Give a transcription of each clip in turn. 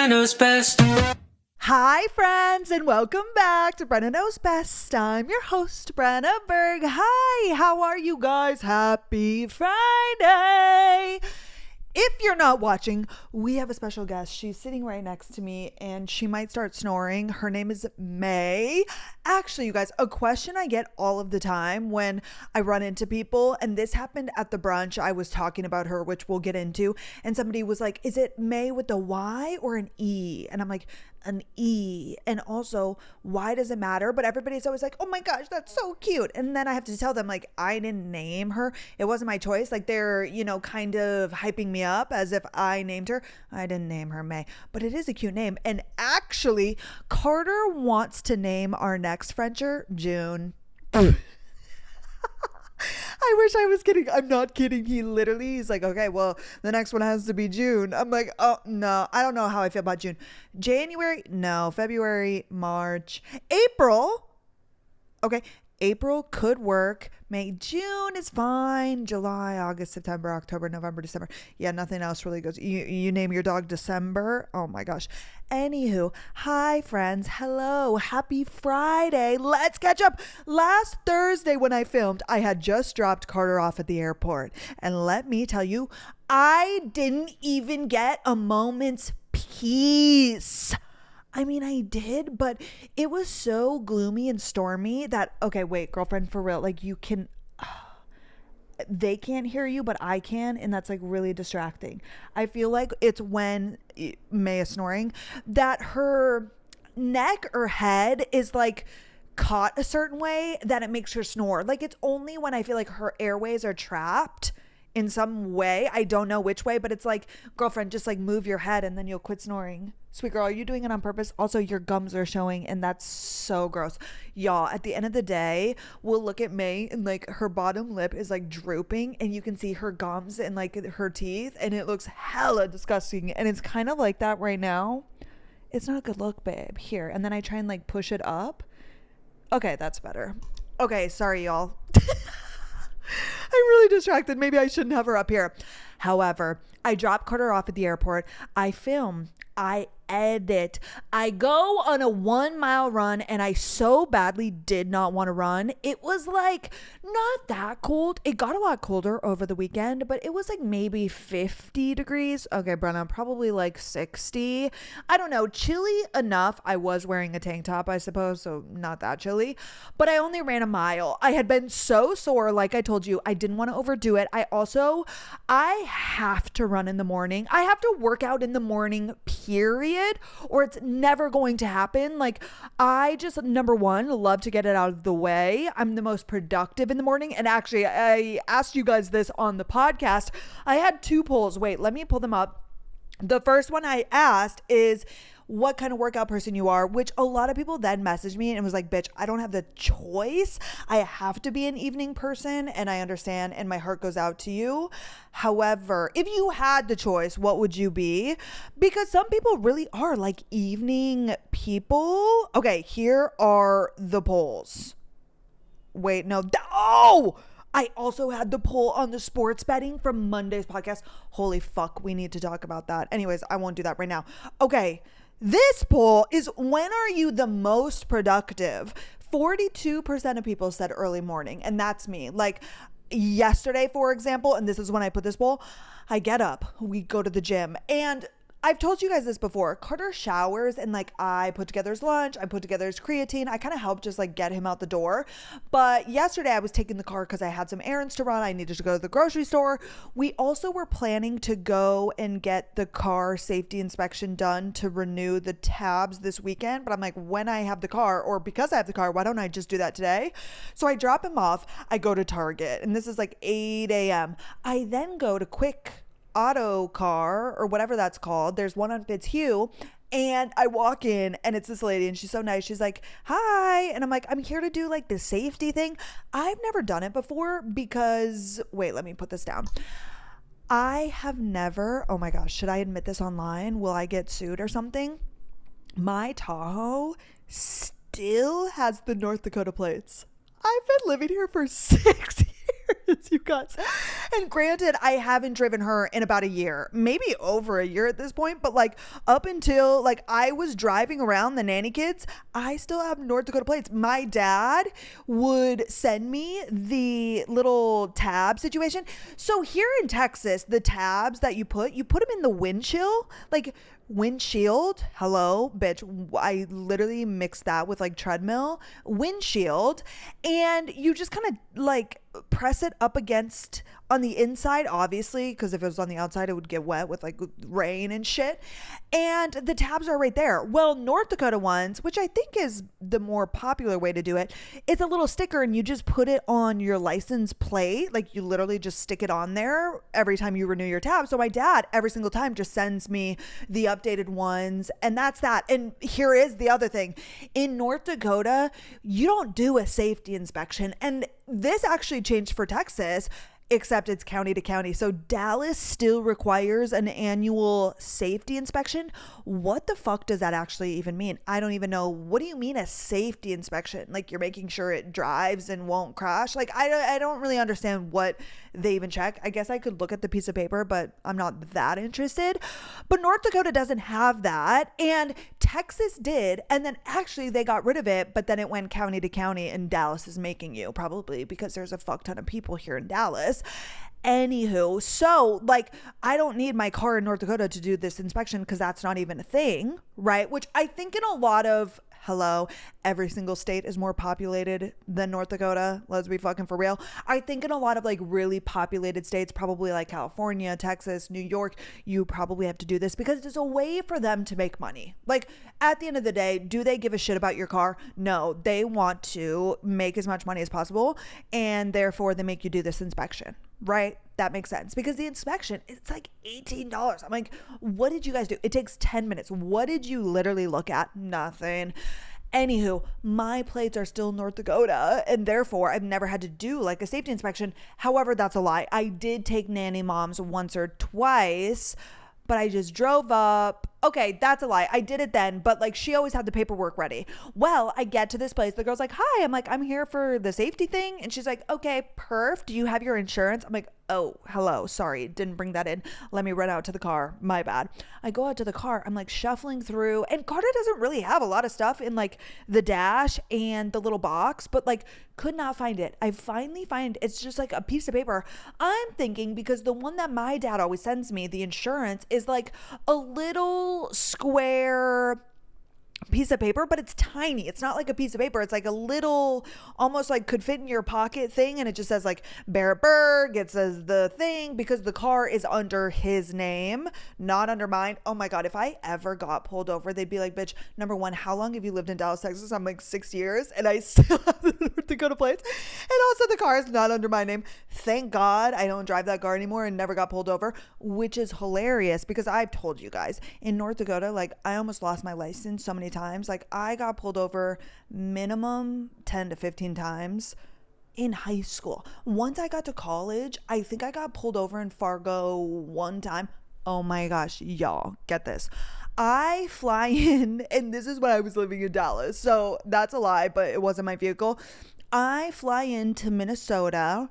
Knows Best. Hi, friends, and welcome back to Brenna Knows Best. I'm your host, Brenna Berg. Hi, how are you guys? Happy Friday. If you're not watching, we have a special guest. She's sitting right next to me and she might start snoring. Her name is May. Actually, you guys, a question I get all of the time when I run into people, and this happened at the brunch. I was talking about her, which we'll get into, and somebody was like, is it May with a Y or an E? And I'm like, an E. And also, why does it matter? But everybody's always like, oh my gosh, that's so cute. And then I have to tell them, like, I didn't name her. It wasn't my choice. Like, they're, kind of hyping me up as if I named her. I didn't name her May, but it is a cute name. And actually, Carter wants to name our next Frencher June. I wish I was kidding. I'm not kidding. He's like, okay, well, the next one has to be June. I'm like, oh, no, I don't know how I feel about June. January, no. February, March, April. Okay, April could work. May, June is fine. July, August, September, October, November, December. Yeah, nothing else really goes. You name your dog December. Oh my gosh. Anywho, hi friends. Hello. Happy Friday. Let's catch up. Last Thursday when I filmed, I had just dropped Carter off at the airport. And let me tell you, I didn't even get a moment's peace. I mean, I did, but it was so gloomy and stormy that, okay, wait, girlfriend, for real, like they can't hear you, but I can, and that's like really distracting. I feel like it's when May is snoring that her neck or head is like caught a certain way that it makes her snore. Like it's only when I feel like her airways are trapped in some way. I don't know which way, but it's like, girlfriend, just like move your head and then you'll quit snoring. Sweet girl, are you doing it on purpose? Also, your gums are showing and that's so gross. Y'all, at the end of the day, we'll look at May and like her bottom lip is like drooping and you can see her gums and like her teeth and it looks hella disgusting. And it's kind of like that right now. It's not a good look, babe. Here. And then I try and like push it up. Okay, that's better. Okay, sorry, y'all. I'm really distracted. Maybe I shouldn't have her up here. However, I drop Carter off at the airport. I film. I edit. I go on a 1 mile run and I so badly did not want to run. It was like not that cold. It got a lot colder over the weekend, but it was like maybe 50 degrees. Okay, Brenna, probably like 60. I don't know. Chilly enough. I was wearing a tank top, I suppose, so not that chilly, but I only ran a mile. I had been so sore. Like I told you, I didn't want to overdo it. I have to run in the morning. I have to work out in the morning, period, or it's never going to happen. Like I just, number one, love to get it out of the way. I'm the most productive in the morning. And actually, I asked you guys this on the podcast. I had 2 polls. Wait, let me pull them up. The first one I asked is what kind of workout person you are, which a lot of people then messaged me and was like, bitch, I don't have the choice. I have to be an evening person, and I understand, and my heart goes out to you. However, if you had the choice, what would you be? Because some people really are like evening people. Okay, here are the polls. Wait, no. I also had the poll on the sports betting from Monday's podcast. Holy fuck, we need to talk about that. Anyways, I won't do that right now. Okay. This poll is, when are you the most productive? 42% of people said early morning, and that's me. Like yesterday, for example, and this is when I put this poll, I get up, we go to the gym, and I've told you guys this before. Carter showers and like I put together his lunch, I put together his creatine. I kind of help just like get him out the door. But yesterday I was taking the car because I had some errands to run. I needed to go to the grocery store. We also were planning to go and get the car safety inspection done to renew the tabs this weekend. But I'm like, when I have the car, or because I have the car, why don't I just do that today? So I drop him off. I go to Target, and this is like 8 a.m. I then go to Quick Auto Car or whatever that's called. There's one on Fitzhugh, and I walk in and it's this lady and she's so nice. She's like, hi. And I'm like, I'm here to do like the safety thing. I've never done it before because, wait, let me put this down. I have never, oh my gosh, should I admit this online? Will I get sued or something? My Tahoe still has the North Dakota plates. I've been living here for 6 years. You guys. And granted, I haven't driven her in about a year, maybe over a year at this point, but like up until like I was driving around the nanny kids, I still have North Dakota plates. My dad would send me the little tab situation. So here in Texas, the tabs that you put them in the windshield. Hello, bitch. I literally mixed that with like treadmill, windshield, and you just kind of like press it up against on the inside, obviously, because if it was on the outside, it would get wet with like rain and shit. And the tabs are right there. Well, North Dakota ones, which I think is the more popular way to do it, it's a little sticker and you just put it on your license plate. Like you literally just stick it on there every time you renew your tab. So my dad every single time just sends me the updated ones, and that's that. And here is the other thing. In North Dakota, you don't do a safety inspection. And this actually changed for Texas, except it's county to county. So Dallas still requires an annual safety inspection. What the fuck does that actually even mean? I don't even know. What do you mean a safety inspection? Like you're making sure it drives and won't crash? Like I don't really understand what they even check. I guess I could look at the piece of paper, but I'm not that interested. But North Dakota doesn't have that, and Texas did, and then actually they got rid of it, but then it went county to county, and Dallas is making you, probably because there's a fuck ton of people here in Dallas. Anywho, so like I don't need my car in North Dakota to do this inspection because that's not even a thing, right? Which I think in a lot of, every single state is more populated than North Dakota. Let's be fucking for real. I think in a lot of like really populated states, probably like California, Texas, New York, you probably have to do this because it's a way for them to make money. Like at the end of the day, do they give a shit about your car? No, they want to make as much money as possible, and therefore they make you do this inspection, right? That makes sense because the inspection, it's like $18. I'm like, what did you guys do? It takes 10 minutes. What did you literally look at? Nothing. Anywho, my plates are still North Dakota, and therefore I've never had to do like a safety inspection. However, that's a lie. I did take nanny moms once or twice, but I just drove up. Okay, that's a lie. I did it then, but like she always had the paperwork ready. Well, I get to this place. The girl's like, hi. I'm like, I'm here for the safety thing. And she's like, okay, perf. Do you have your insurance? I'm like, oh, hello. Sorry. Didn't bring that in. Let me run out to the car. My bad. I go out to the car. I'm like shuffling through, and Carter doesn't really have a lot of stuff in like the dash and the little box, but like could not find it. I finally find it's just like a piece of paper. I'm thinking because the one that my dad always sends me, the insurance, is like a little square piece of paper, but it's tiny. It's not like a piece of paper. It's like a little, almost like could fit in your pocket thing. And it just says like Bearberg. It says the thing because the car is under his name, not under mine. Oh my God. If I ever got pulled over, they'd be like, bitch, number one, how long have you lived in Dallas, Texas? I'm like 6 years and I still have to go to place. And also the car is not under my name. Thank God I don't drive that car anymore and never got pulled over, which is hilarious because I've told you guys in North Dakota, like I almost lost my license so many times. Like I got pulled over minimum 10 to 15 times in high school. Once I got to college, I think I got pulled over in Fargo one time. Oh my gosh, y'all, get this. I fly in, and this is when I was living in Dallas, so that's a lie, but it wasn't my vehicle. I fly into Minnesota,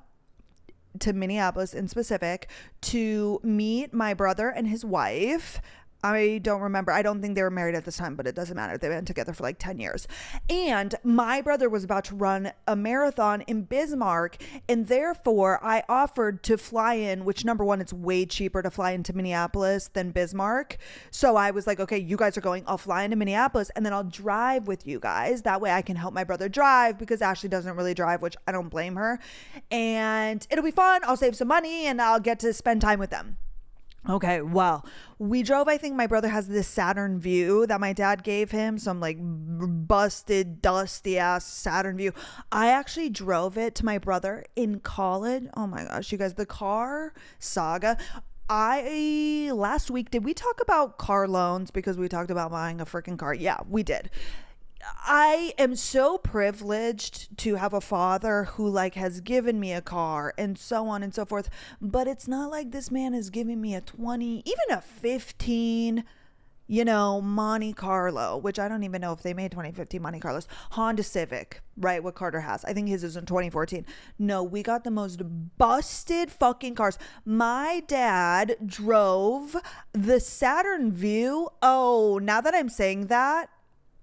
to Minneapolis in specific, to meet my brother and his wife. I don't remember. I don't think they were married at this time, but it doesn't matter. They've been together for like 10 years. And my brother was about to run a marathon in Bismarck. And therefore, I offered to fly in, which number one, it's way cheaper to fly into Minneapolis than Bismarck. So I was like, okay, you guys are going. I'll fly into Minneapolis and then I'll drive with you guys. That way I can help my brother drive because Ashley doesn't really drive, which I don't blame her. And it'll be fun. I'll save some money and I'll get to spend time with them. Okay, well, we drove, I think my brother has this Saturn View that my dad gave him, some like busted, dusty ass Saturn View. I actually drove it to my brother in college. Oh my gosh, you guys, the car saga. Last week, did we talk about car loans because we talked about buying a freaking car? Yeah, we did. I am so privileged to have a father who like has given me a car and so on and so forth, but it's not like this man is giving me a 20, even a 15, Monte Carlo, which I don't even know if they made 2015 Monte Carlos. Honda Civic, right? What Carter has. I think his is in 2014. No, we got the most busted fucking cars. My dad drove the Saturn Vue. Oh, now that I'm saying that,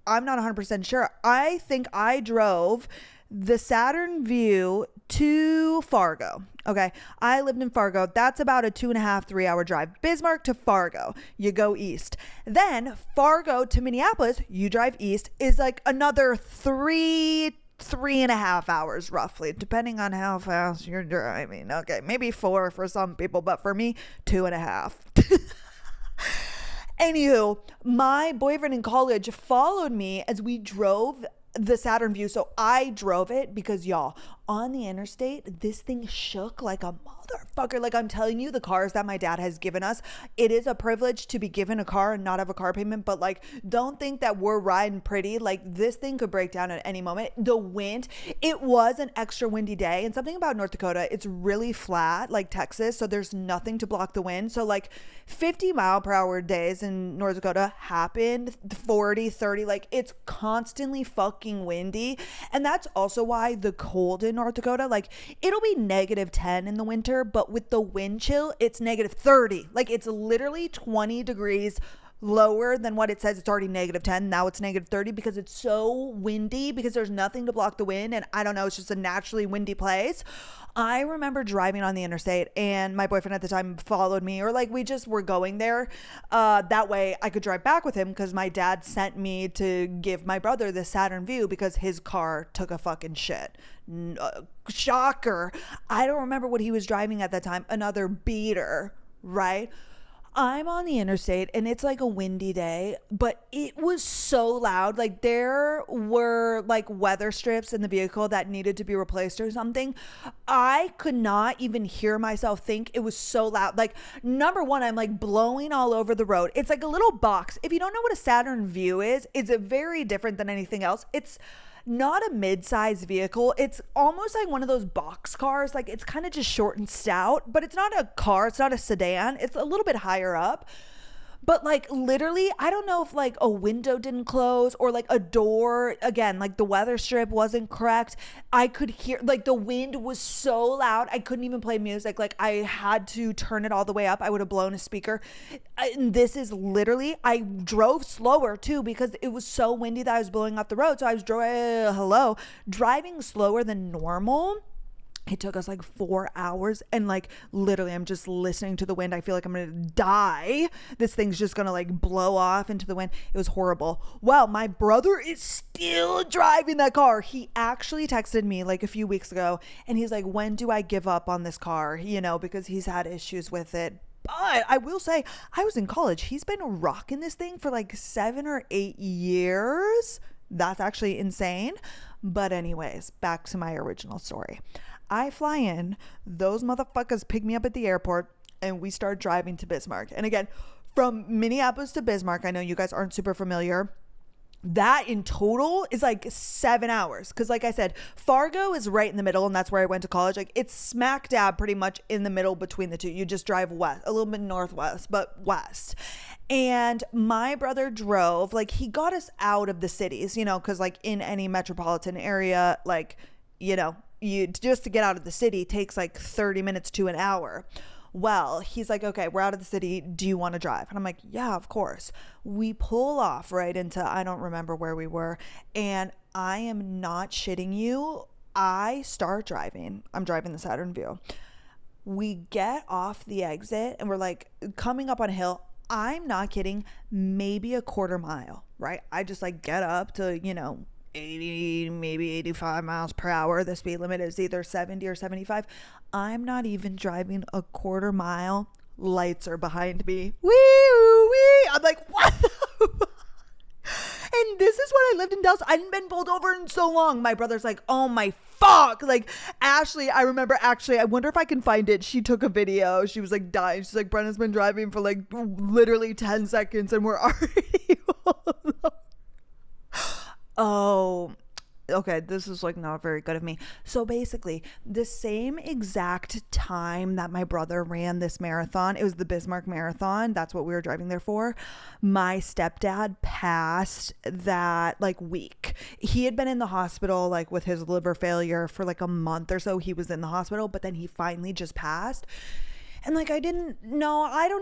I'm not 100% sure. I think I drove the Saturn Vue to Fargo. Okay. I lived in Fargo. That's about a 2.5, 3 hour drive. Bismarck to Fargo. You go east. Then Fargo to Minneapolis, you drive east, is like another 3.5 hours roughly, depending on how fast you're driving. Okay. Maybe 4 for some people, but for me, 2.5. Anywho, my boyfriend in college followed me as we drove the Saturn Vue. So I drove it because, y'all, on the interstate, this thing shook like a motherfucker. Like, I'm telling you, the cars that my dad has given us, it is a privilege to be given a car and not have a car payment. But like, don't think that we're riding pretty. Like, this thing could break down at any moment. The wind, it was an extra windy day. And something about North Dakota, it's really flat like Texas. So there's nothing to block the wind. So like 50-mile-per-hour days in North Dakota happened, 40, 30. Like, it's constantly fucking windy. And that's also why the cold in North Dakota, like, it'll be -10 in the winter, but with the wind chill, it's -30. Like, it's literally 20 degrees lower than what it says. It's already -10. Now it's -30 because it's so windy, because there's nothing to block the wind. And I don't know, it's just a naturally windy place. I remember driving on the interstate and my boyfriend at the time followed me, or like we just were going there. That way I could drive back with him, because my dad sent me to give my brother the Saturn Vue because his car took a fucking shit. Shocker. I don't remember what he was driving at that time. Another beater, right? I'm on the interstate and it's like a windy day, but it was so loud. Like, there were like weather strips in the vehicle that needed to be replaced or something. I could not even hear myself think. It was so loud. Like, number one, I'm like blowing all over the road. It's like a little box. If you don't know what a Saturn Vue is, it's very different than anything else. It's not a mid-size vehicle. It's almost like one of those box cars. Like, it's kind of just short and stout, but it's not a car. It's not a sedan. It's a little bit higher up. But like, literally, I don't know if like a window didn't close or like a door, again, like the weather strip wasn't correct. I could hear, like, the wind was so loud. I couldn't even play music. Like, I had to turn it all the way up. I would have blown a speaker. And this is literally, I drove slower too because it was so windy that I was blowing off the road. So I was driving slower than normal. It took us like 4 hours, and like, literally, I'm just listening to the wind. I feel like I'm going to die. This thing's just going to like blow off into the wind. It was horrible. Well, my brother is still driving that car. He actually texted me like a few weeks ago and he's like, when do I give up on this car? Because he's had issues with it. But I will say, I was in college. He's been rocking this thing for like 7 or 8 years. That's actually insane. But anyways, back to my original story. I fly in, those motherfuckers pick me up at the airport, and we start driving to Bismarck. And again, from Minneapolis to Bismarck, I know you guys aren't super familiar. That in total is like 7 hours. Because like I said, Fargo is right in the middle, and that's where I went to college. Like, it's smack dab pretty much in the middle between the two. You just drive west, a little bit northwest, but west. And my brother drove, like, he got us out of the cities, because like in any metropolitan area, like, you just to get out of the city takes like 30 minutes to an hour. Well, he's like, okay, we're out of the city. Do you want to drive? And I'm like, yeah, of course. We pull off right into, I don't remember where we were. And I am not shitting you. I start driving. I'm driving the Saturn Vue. We get off the exit and we're like coming up on a hill. I'm not kidding. Maybe a quarter mile, right? I just like get up to, 80, maybe 85 miles per hour. The speed limit is either 70 or 75. I'm not even driving a quarter mile. Lights are behind me. Wee. I'm like, what? And this is when I lived in Dallas. I hadn't been pulled over in so long. My brother's like, oh my fuck. Like, Ashley, I remember, I wonder if I can find it. She took a video. She was like dying. She's like, Brenna's been driving for like literally 10 seconds and we're already Oh, okay, this is like not very good of me. So basically, the same exact time that my brother ran this marathon, it was the Bismarck Marathon. That's what we were driving there for. My stepdad passed that like week. He had been in the hospital like with his liver failure for like a month or so. He was in the hospital, but then he finally just passed. And like, I don't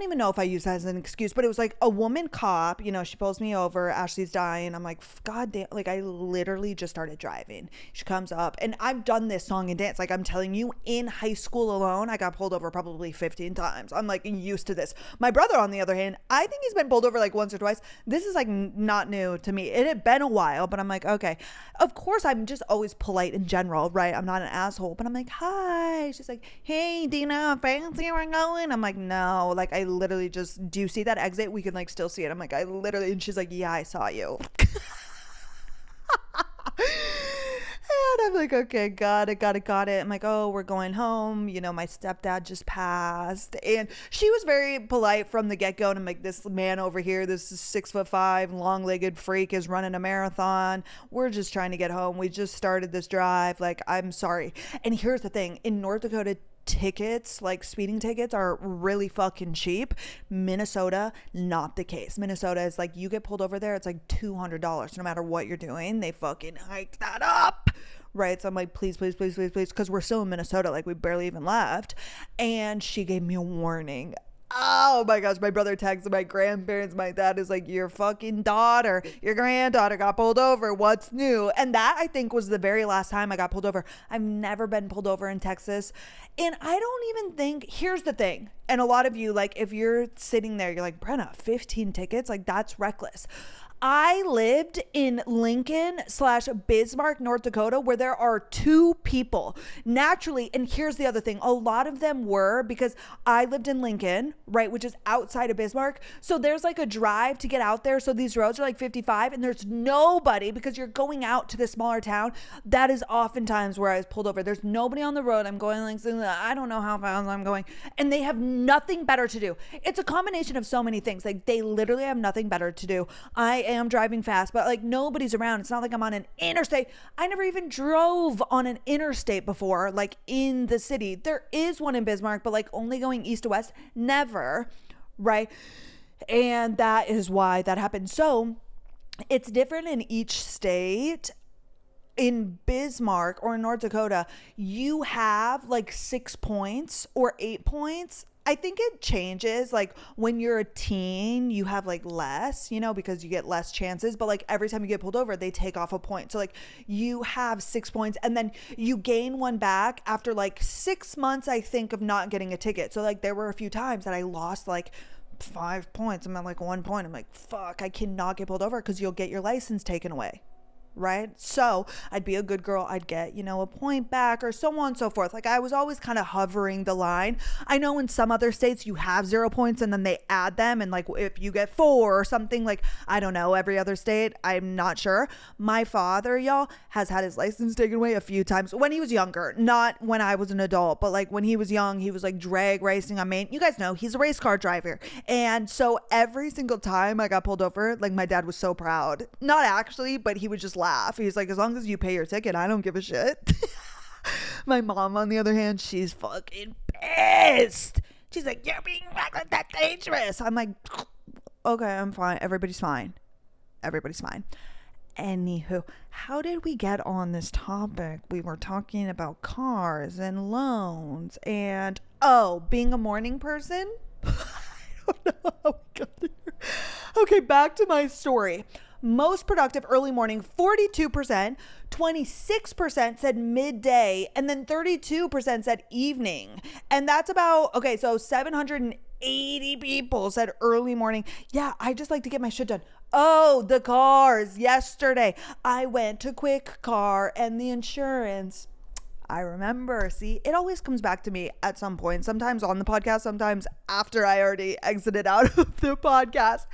even know if I use that as an excuse, but it was like a woman cop, you know, she pulls me over, Ashley's dying. I'm like, God damn, like I literally just started driving. She comes up and I've done this song and dance. Like I'm telling you, in high school alone, I got pulled over probably 15 times. I'm like used to this. My brother, on the other hand, I think he's been pulled over like once or twice. This is like not new to me. It had been a while, but I'm like, okay. Of course, I'm just always polite in general, right? I'm not an asshole, but I'm like, hi. She's like, hey, Dina, fancy we're going? I'm like, no, like I literally just, do you see that exit? We can like still see it. I'm like, I literally, and she's like, yeah, I saw you. And I'm like, okay, got it. I'm like, oh, we're going home. You know, my stepdad just passed. And she was very polite from the get-go. And I'm like, this man over here, this is 6'5", long-legged freak is running a marathon. We're just trying to get home. We just started this drive. Like, I'm sorry. And here's the thing. In North Dakota, tickets, like speeding tickets, are really fucking cheap. Minnesota, not the case. Minnesota is like, you get pulled over there, it's like $200 no matter what you're doing. They fucking hike that up, right? So I'm like, please, because we're still in Minnesota, like we barely even left. And she gave me a warning. Oh my gosh, my brother texted my grandparents. My dad is like, your fucking daughter, your granddaughter got pulled over. What's new? And that, I think, was the very last time I got pulled over. I've never been pulled over in Texas. And I don't even think, here's the thing. And a lot of you, like, if you're sitting there, you're like, Brenna, 15 tickets? Like, that's reckless. I lived in Lincoln/Bismarck, North Dakota, where there are 2 people naturally. And here's the other thing. A lot of them were, because I lived in Lincoln, right, which is outside of Bismarck. So there's like a drive to get out there. So these roads are like 55 and there's nobody, because you're going out to the smaller town. That is oftentimes where I was pulled over. There's nobody on the road. I'm going like, I don't know how fast I'm going. And they have nothing better to do. It's a combination of so many things. Like they literally have nothing better to do. I am driving fast, but like nobody's around. It's not like I'm on an interstate. I never even drove on an interstate before, like in the city. There is one in Bismarck, but like only going east to west, never, right? And that is why that happened. So it's different in each state. In Bismarck or in North Dakota, you have like 6 points or 8 points. I think it changes. Like when you're a teen, you have like less, you know, because you get less chances. But like every time you get pulled over, they take off a point. So like you have 6 points and then you gain one back after like 6 months, I think, of not getting a ticket. So like there were a few times that I lost like 5 points. I'm at like 1 point. I'm like, fuck, I cannot get pulled over because you'll get your license taken away. Right? So I'd be a good girl. I'd get, you know, a point back or so on and so forth. Like I was always kind of hovering the line. I know in some other states you have 0 points and then they add them. And like if you get 4 or something, like, I don't know, every other state, I'm not sure. My father, y'all, has had his license taken away a few times when he was younger, not when I was an adult, but like when he was young, he was like drag racing on Maine. You guys know he's a race car driver. And so every single time I got pulled over, like my dad was so proud. Not actually, but he would just laugh. He's like, as long as you pay your ticket, I don't give a shit. My mom, on the other hand, she's fucking pissed. She's like, you're being that dangerous. I'm like, okay, I'm fine. Everybody's fine. Anywho, how did we get on this topic? We were talking about cars and loans and, being a morning person. I don't know how we got there. Okay, back to my story. Most productive early morning, 42%, 26% said midday, and then 32% said evening. And that's about, okay, so 780 people said early morning. Yeah, I just like to get my shit done. Oh, the cars. Yesterday, I went to Quick Car and the insurance. I remember. See, it always comes back to me at some point, sometimes on the podcast, sometimes after I already exited out of the podcast.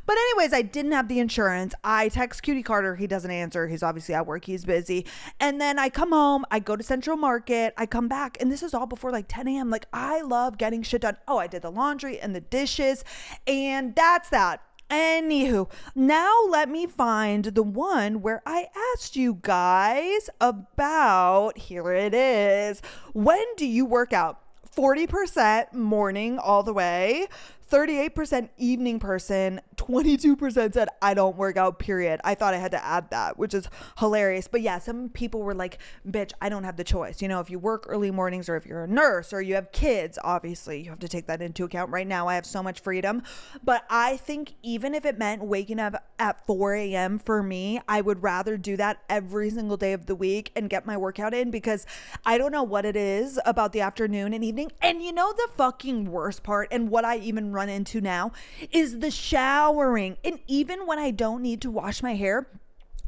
But anyways, I didn't have the insurance. I text Cutie Carter. He doesn't answer. He's obviously at work. He's busy. And then I come home. I go to Central Market. I come back. And this is all before like 10 a.m. Like I love getting shit done. Oh, I did the laundry and the dishes. And that's that. Anywho, now let me find the one where I asked you guys about. Here it is. When do you work out? 40% morning all the way, 38% evening person, 22% said I don't work out, period. I thought I had to add that, which is hilarious. But yeah, some people were like, bitch, I don't have the choice. You know, if you work early mornings or if you're a nurse or you have kids, obviously you have to take that into account. Right now I have so much freedom. But I think even if it meant waking up at 4 a.m. for me, I would rather do that every single day of the week and get my workout in, because I don't know what it is about the afternoon and evening. And you know, the fucking worst part, and what I even run into now, is the showering. And even when I don't need to wash my hair,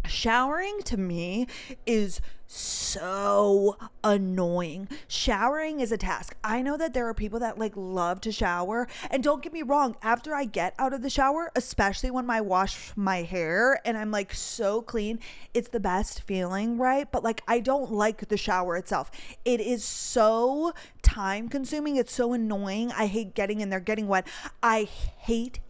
showering to me is so annoying. Showering is a task. I know that there are people that like love to shower, and don't get me wrong, after I get out of the shower, especially when I wash my hair and I'm like so clean, it's the best feeling, right? But like, I don't like the shower itself. It is so time consuming. It's so annoying. I hate getting in there, getting wet. I hate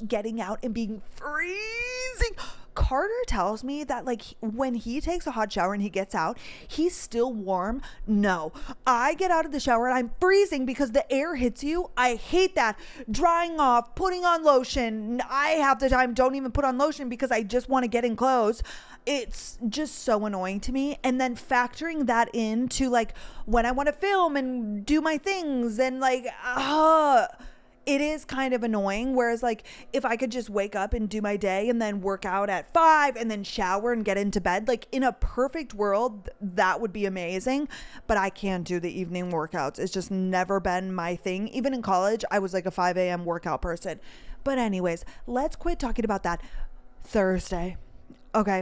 getting out and being freezing. Carter tells me that like when he takes a hot shower and he gets out, he's still warm. No, I get out of the shower and I'm freezing because the air hits you. I hate that. Drying off, putting on lotion. I half the time don't even put on lotion because I just want to get in clothes. It's just so annoying to me. And then factoring that into like when I want to film and do my things and like, it is kind of annoying. Whereas like if I could just wake up and do my day and then work out at 5 and then shower and get into bed, like in a perfect world, that would be amazing. But I can't do the evening workouts. It's just never been my thing. Even in college, I was like a 5 a.m. workout person. But anyways, let's quit talking about that. Thursday. Okay.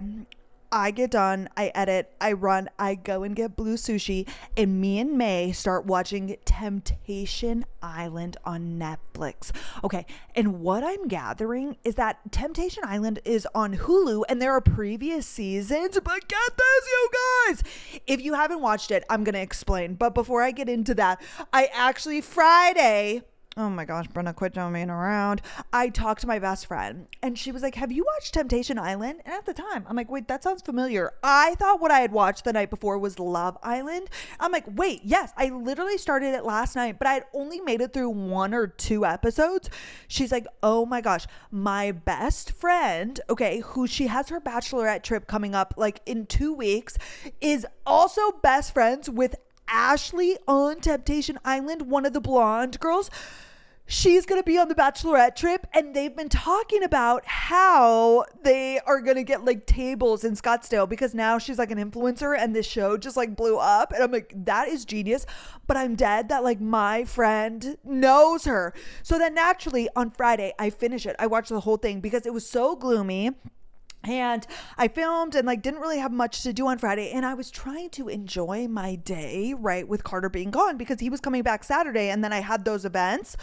I get done, I edit, I run, I go and get blue sushi, and me and May start watching Temptation Island on Netflix. Okay, and what I'm gathering is that Temptation Island is on Hulu and there are previous seasons, but get this, you guys! If you haven't watched it, I'm gonna explain. But before I get into that, I actually Friday... Oh my gosh, Brenna, quit jumping around. I talked to my best friend and she was like, have you watched Temptation Island? And at the time, I'm like, wait, that sounds familiar. I thought what I had watched the night before was Love Island. I'm like, wait, yes, I literally started it last night, but I had only made it through 1 or 2 episodes. She's like, oh my gosh, my best friend, okay, who she has her bachelorette trip coming up like in 2 weeks, is also best friends with Ashley on Temptation Island, one of the blonde girls. She's going to be on the bachelorette trip, and they've been talking about how they are going to get like tables in Scottsdale because now she's like an influencer and this show just like blew up. And I'm like, that is genius. But I'm dead that like my friend knows her. So then naturally on Friday, I finish it. I watched the whole thing because it was so gloomy. And I filmed and like didn't really have much to do on Friday, and I was trying to enjoy my day, right, with Carter being gone because he was coming back Saturday, and then I had those events.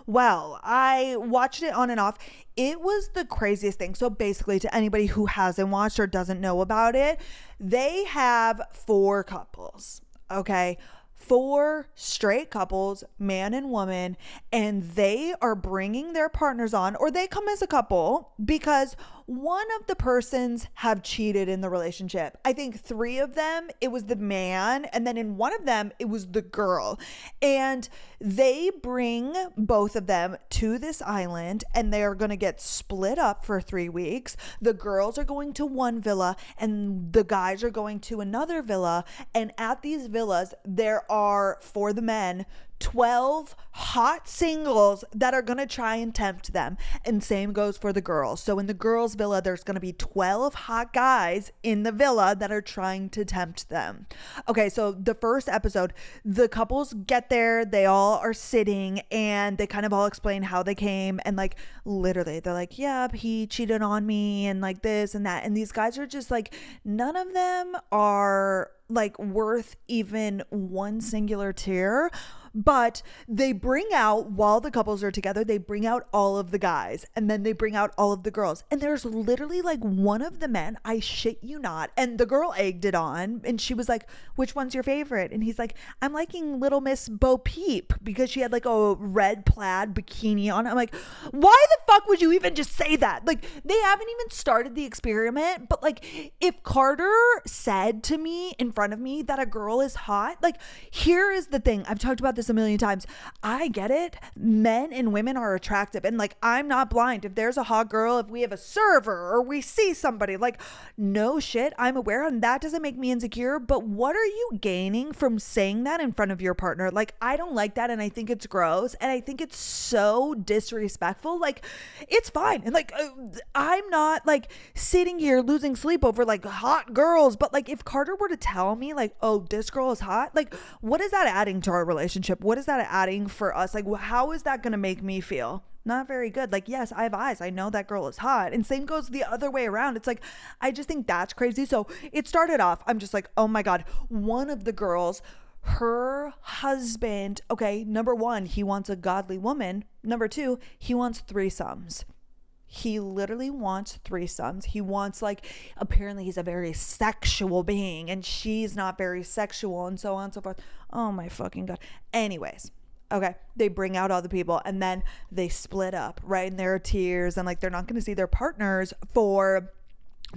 Well, I watched it on and off. It was the craziest thing. So basically, to anybody who hasn't watched or doesn't know about it, they have 4 couples, okay? 4 straight couples, man and woman, and they are bringing their partners on, or they come as a couple because one of the persons have cheated in the relationship. I think 3 of them, it was the man, and then in one of them, it was the girl. And they bring both of them to this island, and they are going to get split up for 3 weeks. The girls are going to one villa, and the guys are going to another villa. And at these villas, there are, for the men, 12 hot singles that are going to try and tempt them. And same goes for the girls. So in the girls' villa, there's going to be 12 hot guys in the villa that are trying to tempt them. Okay, so the first episode, the couples get there, they all are sitting, and they kind of all explain how they came. And like literally, they're like, yep, he cheated on me and like this and that. And these guys are just like, none of them are like worth even one singular tear. But they bring out, while the couples are together, they bring out all of the guys, and then they bring out all of the girls. And there's literally like one of the men, I shit you not, and the girl egged it on, and she was like, which one's your favorite? And he's like, I'm liking Little Miss Bo Peep, because she had like a red plaid bikini on. I'm like, why the fuck would you even just say that? Like, they haven't even started the experiment. But like, if Carter said to me in front of me that a girl is hot, like, here is the thing. I've talked about this a million times. I get it. Men and women are attractive. And like, I'm not blind. If there's a hot girl, if we have a server or we see somebody, like, no shit, I'm aware. And that doesn't make me insecure. But what are you gaining from saying that in front of your partner? Like, I don't like that. And I think it's gross. And I think it's so disrespectful. Like, it's fine. And like, I'm not like sitting here losing sleep over like hot girls. But like, if Carter were to tell me like, oh, this girl is hot, like, what is that adding to our relationship? What is that adding for us? Like, how is that going to make me feel? Not very good. Like, yes, I have eyes. I know that girl is hot. And same goes the other way around. It's like, I just think that's crazy. So it started off, I'm just like, oh my God, one of the girls, her husband, okay, number one, he wants a godly woman. Number two, he wants threesomes. He literally wants threesomes. He wants, like, apparently he's a very sexual being and she's not very sexual, and so on and so forth. Oh my fucking God. Anyways, okay, they bring out all the people and then they split up, right? And there are tears and like, they're not going to see their partners for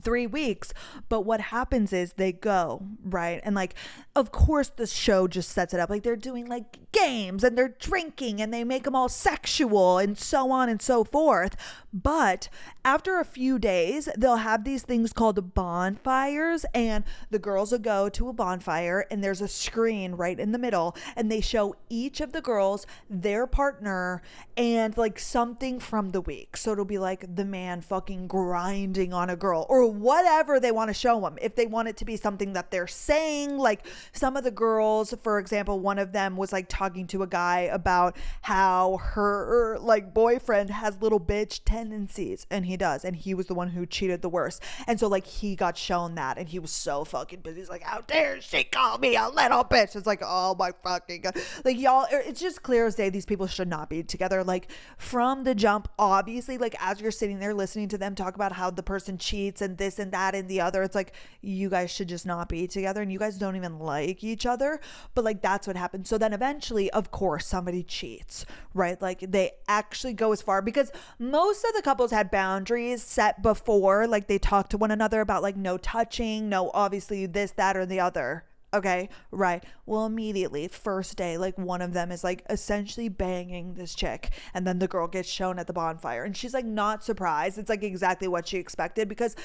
3 weeks. But what happens is they go, right? And like, of course the show just sets it up like they're doing like games and they're drinking and they make them all sexual and so on and so forth. But after a few days, they'll have these things called bonfires, and the girls will go to a bonfire and there's a screen right in the middle and they show each of the girls their partner and like something from the week. So it'll be like the man fucking grinding on a girl or whatever they want to show them. If they want it to be something that they're saying, like some of the girls, for example, one of them was like talking to a guy about how her like boyfriend has little bitch tendencies, and he does, and he was the one who cheated the worst. And so like he got shown that and he was so fucking busy. He's like, how dare she call me a little bitch? It's like, oh my fucking God. Like, y'all, it's just clear as day these people should not be together. Like, from the jump, obviously, like as you're sitting there listening to them talk about how the person cheats and this and that and the other, it's like, you guys should just not be together and you guys don't even like each other. But like, that's what happened. So then eventually, of course, somebody cheats, right? Like, they actually go as far, because most of the couples had boundaries set before, like they talked to one another about like no touching, no obviously this, that, or the other. Okay, right. Well, immediately, first day, like one of them is like essentially banging this chick, and then the girl gets shown at the bonfire and she's like not surprised. It's like exactly what she expected, because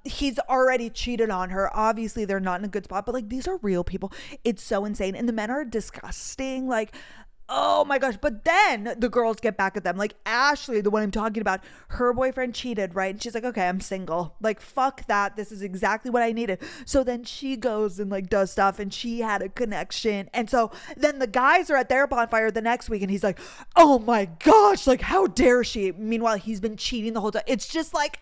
he's already cheated on her. Obviously they're not in a good spot, but like, these are real people. It's so insane, and the men are disgusting. Like, oh my gosh. But then the girls get back at them. Like Ashley, the one I'm talking about, her boyfriend cheated, right? And she's like, okay, I'm single. Like, fuck that. This is exactly what I needed. So then she goes and like does stuff, and she had a connection. And so then the guys are at their bonfire the next week and he's like, oh my gosh, like how dare she? Meanwhile, he's been cheating the whole time. It's just like,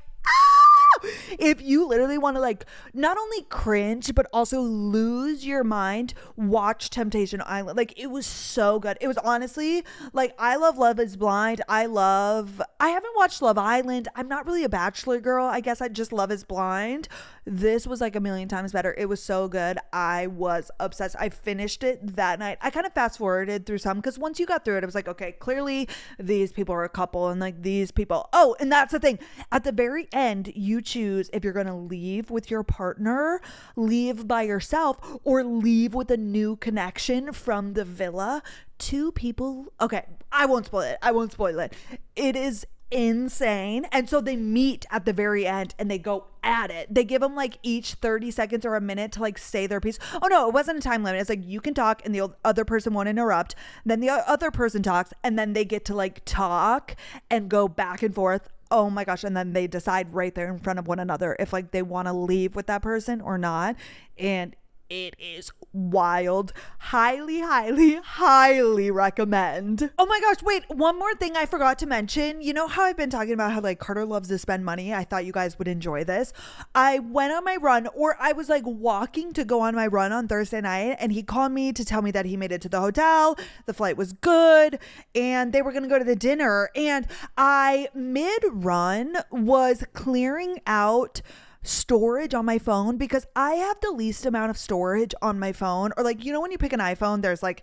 if you literally want to like not only cringe but also lose your mind, watch Temptation Island. Like, it was so good. It was honestly like, I love Love is Blind. I haven't watched Love Island. I'm not really a Bachelor girl. I guess I just Love is Blind. This was like a million times better. It was so good. I was obsessed. I finished it that night. I kind of fast forwarded through some, because once you got through it, I was like, okay, clearly these people are a couple, and like these people. Oh, and that's the thing. At the very end, you choose if you're going to leave with your partner, leave by yourself, or leave with a new connection from the villa. 2 people. Okay, I won't spoil it. It is insane. And so they meet at the very end and they go at it. They give them like each 30 seconds or a minute to like say their piece. Oh no, it wasn't a time limit. It's like, you can talk and the other person won't interrupt. Then the other person talks, and then they get to like talk and go back and forth. Oh my gosh. And then they decide right there in front of one another if like they want to leave with that person or not. And it is wild. Highly, highly, highly recommend. Oh my gosh, wait, one more thing I forgot to mention. You know how I've been talking about how like Carter loves to spend money? I thought you guys would enjoy this. I went on my run, or I was like walking to go on my run on Thursday night, and he called me to tell me that he made it to the hotel. The flight was good, and they were going to go to the dinner. And I mid-run was clearing out storage on my phone because I have the least amount of storage on my phone. Or like, you know, when you pick an iPhone, there's like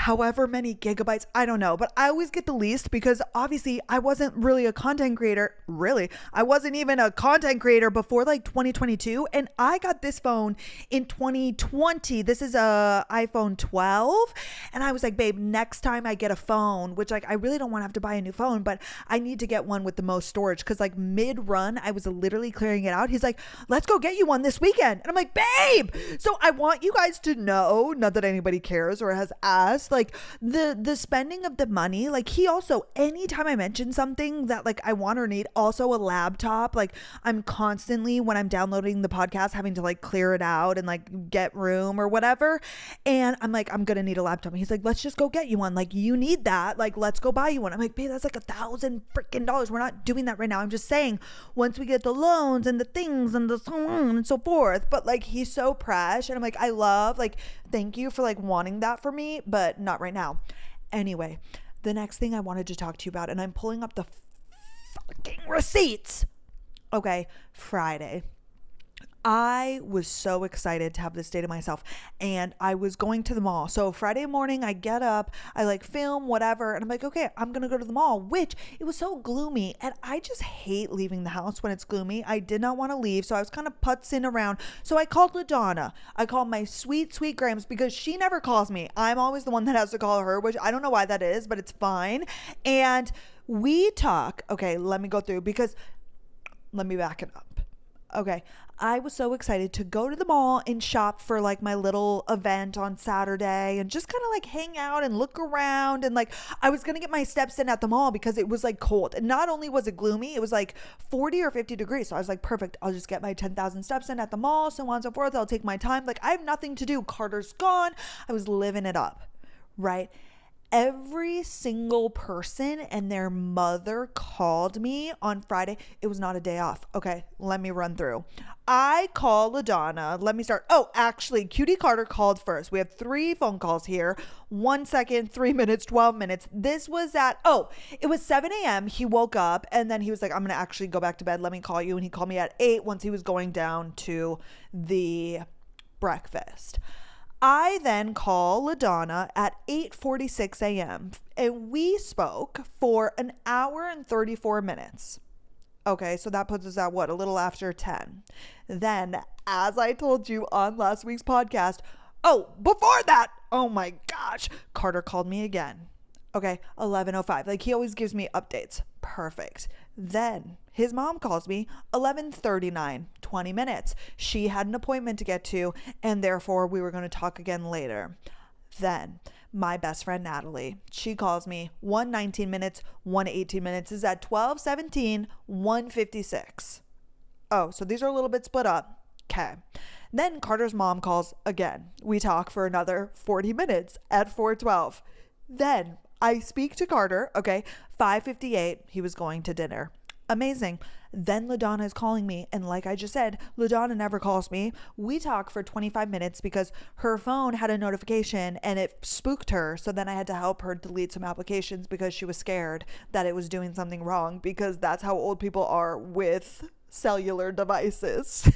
however many gigabytes, I don't know, but I always get the least because obviously I wasn't really a content creator. I wasn't even a content creator before like 2022, and I got this phone in 2020. This is a iPhone 12, and I was like, babe, next time I get a phone, which like I really don't want to have to buy a new phone, but I need to get one with the most storage, because like mid-run I was literally clearing it out. He's like, let's go get you one this weekend, and I'm like, babe. So I want you guys to know, not that anybody cares or has asked, like the spending of the money. Like he also, anytime I mention something that like I want or need, also a laptop, like I'm constantly, when I'm downloading the podcast, having to like clear it out and like get room or whatever, and I'm like, I'm gonna need a laptop, and he's like, let's just go get you one, like you need that, like let's go buy you one. I'm like, babe, that's like $1,000 freaking dollars. We're not doing that right now. I'm just saying, once we get the loans and the things and the so on and so forth. But like he's so fresh, and I'm like, I love, like, thank you for like wanting that for me, but not right now. Anyway, the next thing I wanted to talk to you about, and I'm pulling up the fucking receipts. Okay, Friday. I was so excited to have this day to myself, and I was going to the mall. So Friday morning, I get up, I like film, whatever, and I'm like, okay, I'm gonna go to the mall, which it was so gloomy, and I just hate leaving the house when it's gloomy. I did not want to leave, so I was kind of putzing around. So I called LaDonna. I called my sweet, sweet Grams, because she never calls me. I'm always the one that has to call her, which I don't know why that is, but it's fine. And we talk. Okay, let me go through, because let me back it up. Okay, I was so excited to go to the mall and shop for like my little event on Saturday, and just kind of like hang out and look around, and like I was gonna get my steps in at the mall because it was like cold, and not only was it gloomy, it was like 40 or 50 degrees. So I was like, perfect, I'll just get my 10,000 steps in at the mall, so on and so forth. I'll take my time, like I have nothing to do. Carter's gone. I was living it up, right? Every single person and their mother called me on Friday. It was not a day off. Okay, let me run through. I call LaDonna. Let me start. Oh, actually, Cutie Carter called first. We have 3 phone calls here. 1 second, 3 minutes, 12 minutes. This was it was 7 a.m. He woke up, and then he was like, I'm going to actually go back to bed. Let me call you. And he called me at 8 once he was going down to the breakfast. I then call LaDonna at 8:46 a.m. and we spoke for an hour and 34 minutes. Okay, so that puts us at what? A little after 10. Then, as I told you on last week's podcast, before that, oh my gosh, Carter called me again. Okay, 11:05. Like he always gives me updates. Perfect. Then his mom calls me 11:39, 20 minutes. She had an appointment to get to, and therefore we were going to talk again later. Then my best friend Natalie, she calls me 1:19 minutes, 1:18 minutes. Is at 12:17, 1:56. Oh, so these are a little bit split up. Okay. Then Carter's mom calls again. We talk for another 40 minutes at 4:12. Then I speak to Carter. Okay, 5:58. He was going to dinner. Amazing. Then LaDonna is calling me, and like I just said, LaDonna never calls me. We talk for 25 minutes because her phone had a notification and it spooked her. So then I had to help her delete some applications because she was scared that it was doing something wrong, because that's how old people are with cellular devices.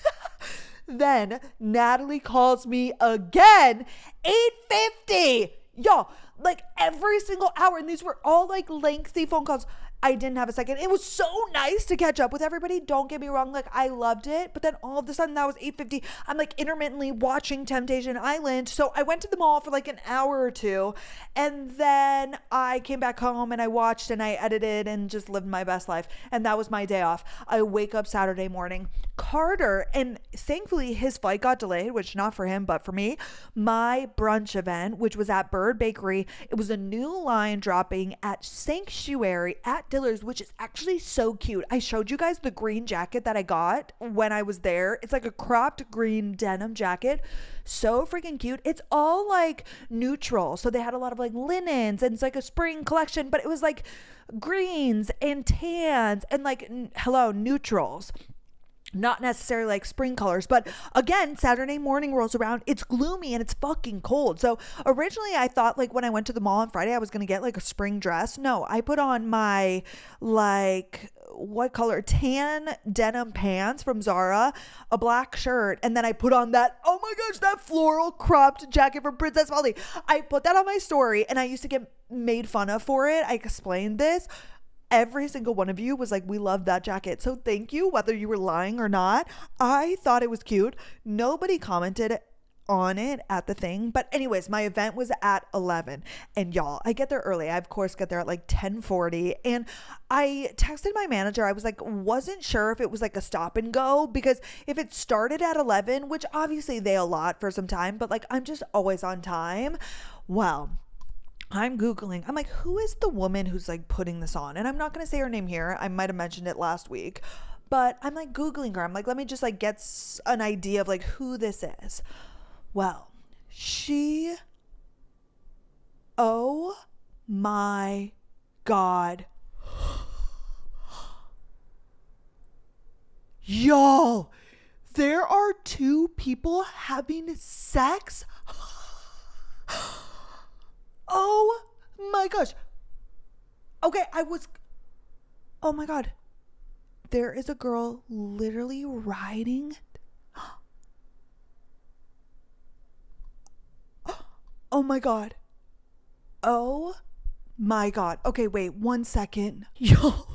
Then Natalie calls me again, 8:50. Y'all, like every single hour, and these were all like lengthy phone calls. I didn't have a second. It was so nice to catch up with everybody. Don't get me wrong. Like I loved it. But then all of a sudden that was 8:50. I'm like intermittently watching Temptation Island. So I went to the mall for like an hour or two. And then I came back home and I watched and I edited and just lived my best life. And that was my day off. I wake up Saturday morning. Carter, and thankfully his flight got delayed, which not for him, but for me, my brunch event, which was at Bird Bakery. It was a new line dropping at Sanctuary at Dillard's, which is actually so cute. I showed you guys the green jacket that I got when I was there. It's like a cropped green denim jacket. So freaking cute. It's all like neutral. So they had a lot of like linens and it's like a spring collection, but it was like greens and tans and like, hello, neutrals. Not necessarily like spring colors, but again, Saturday morning rolls around, it's gloomy and it's fucking cold. So originally I thought like when I went to the mall on Friday, I was going to get like a spring dress. No, I put on my like, what color? Tan denim pants from Zara, a black shirt, and then I put on that, oh my gosh, that floral cropped jacket from Princess Polly. I put that on my story and I used to get made fun of for it. I explained this. Every single one of you was like, we love that jacket. So thank you, whether you were lying or not. I thought it was cute. Nobody commented on it at the thing. But anyways, my event was at 11. And y'all, I get there early. I, of course, get there at like 10:40. And I texted my manager. I was like, wasn't sure if it was like a stop and go. Because if it started at 11, which obviously they allot for some time. But like, I'm just always on time. Well, I'm Googling. I'm like, who is the woman who's like putting this on? And I'm not going to say her name here. I might have mentioned it last week, but I'm like Googling her. I'm like, let me just like get an idea of like who this is. Well, oh my God. Y'all, there are two people having sex. Oh my gosh. Okay, oh my God. There is a girl literally riding. Oh my God. Oh my God. Okay, wait 1 second. Yo.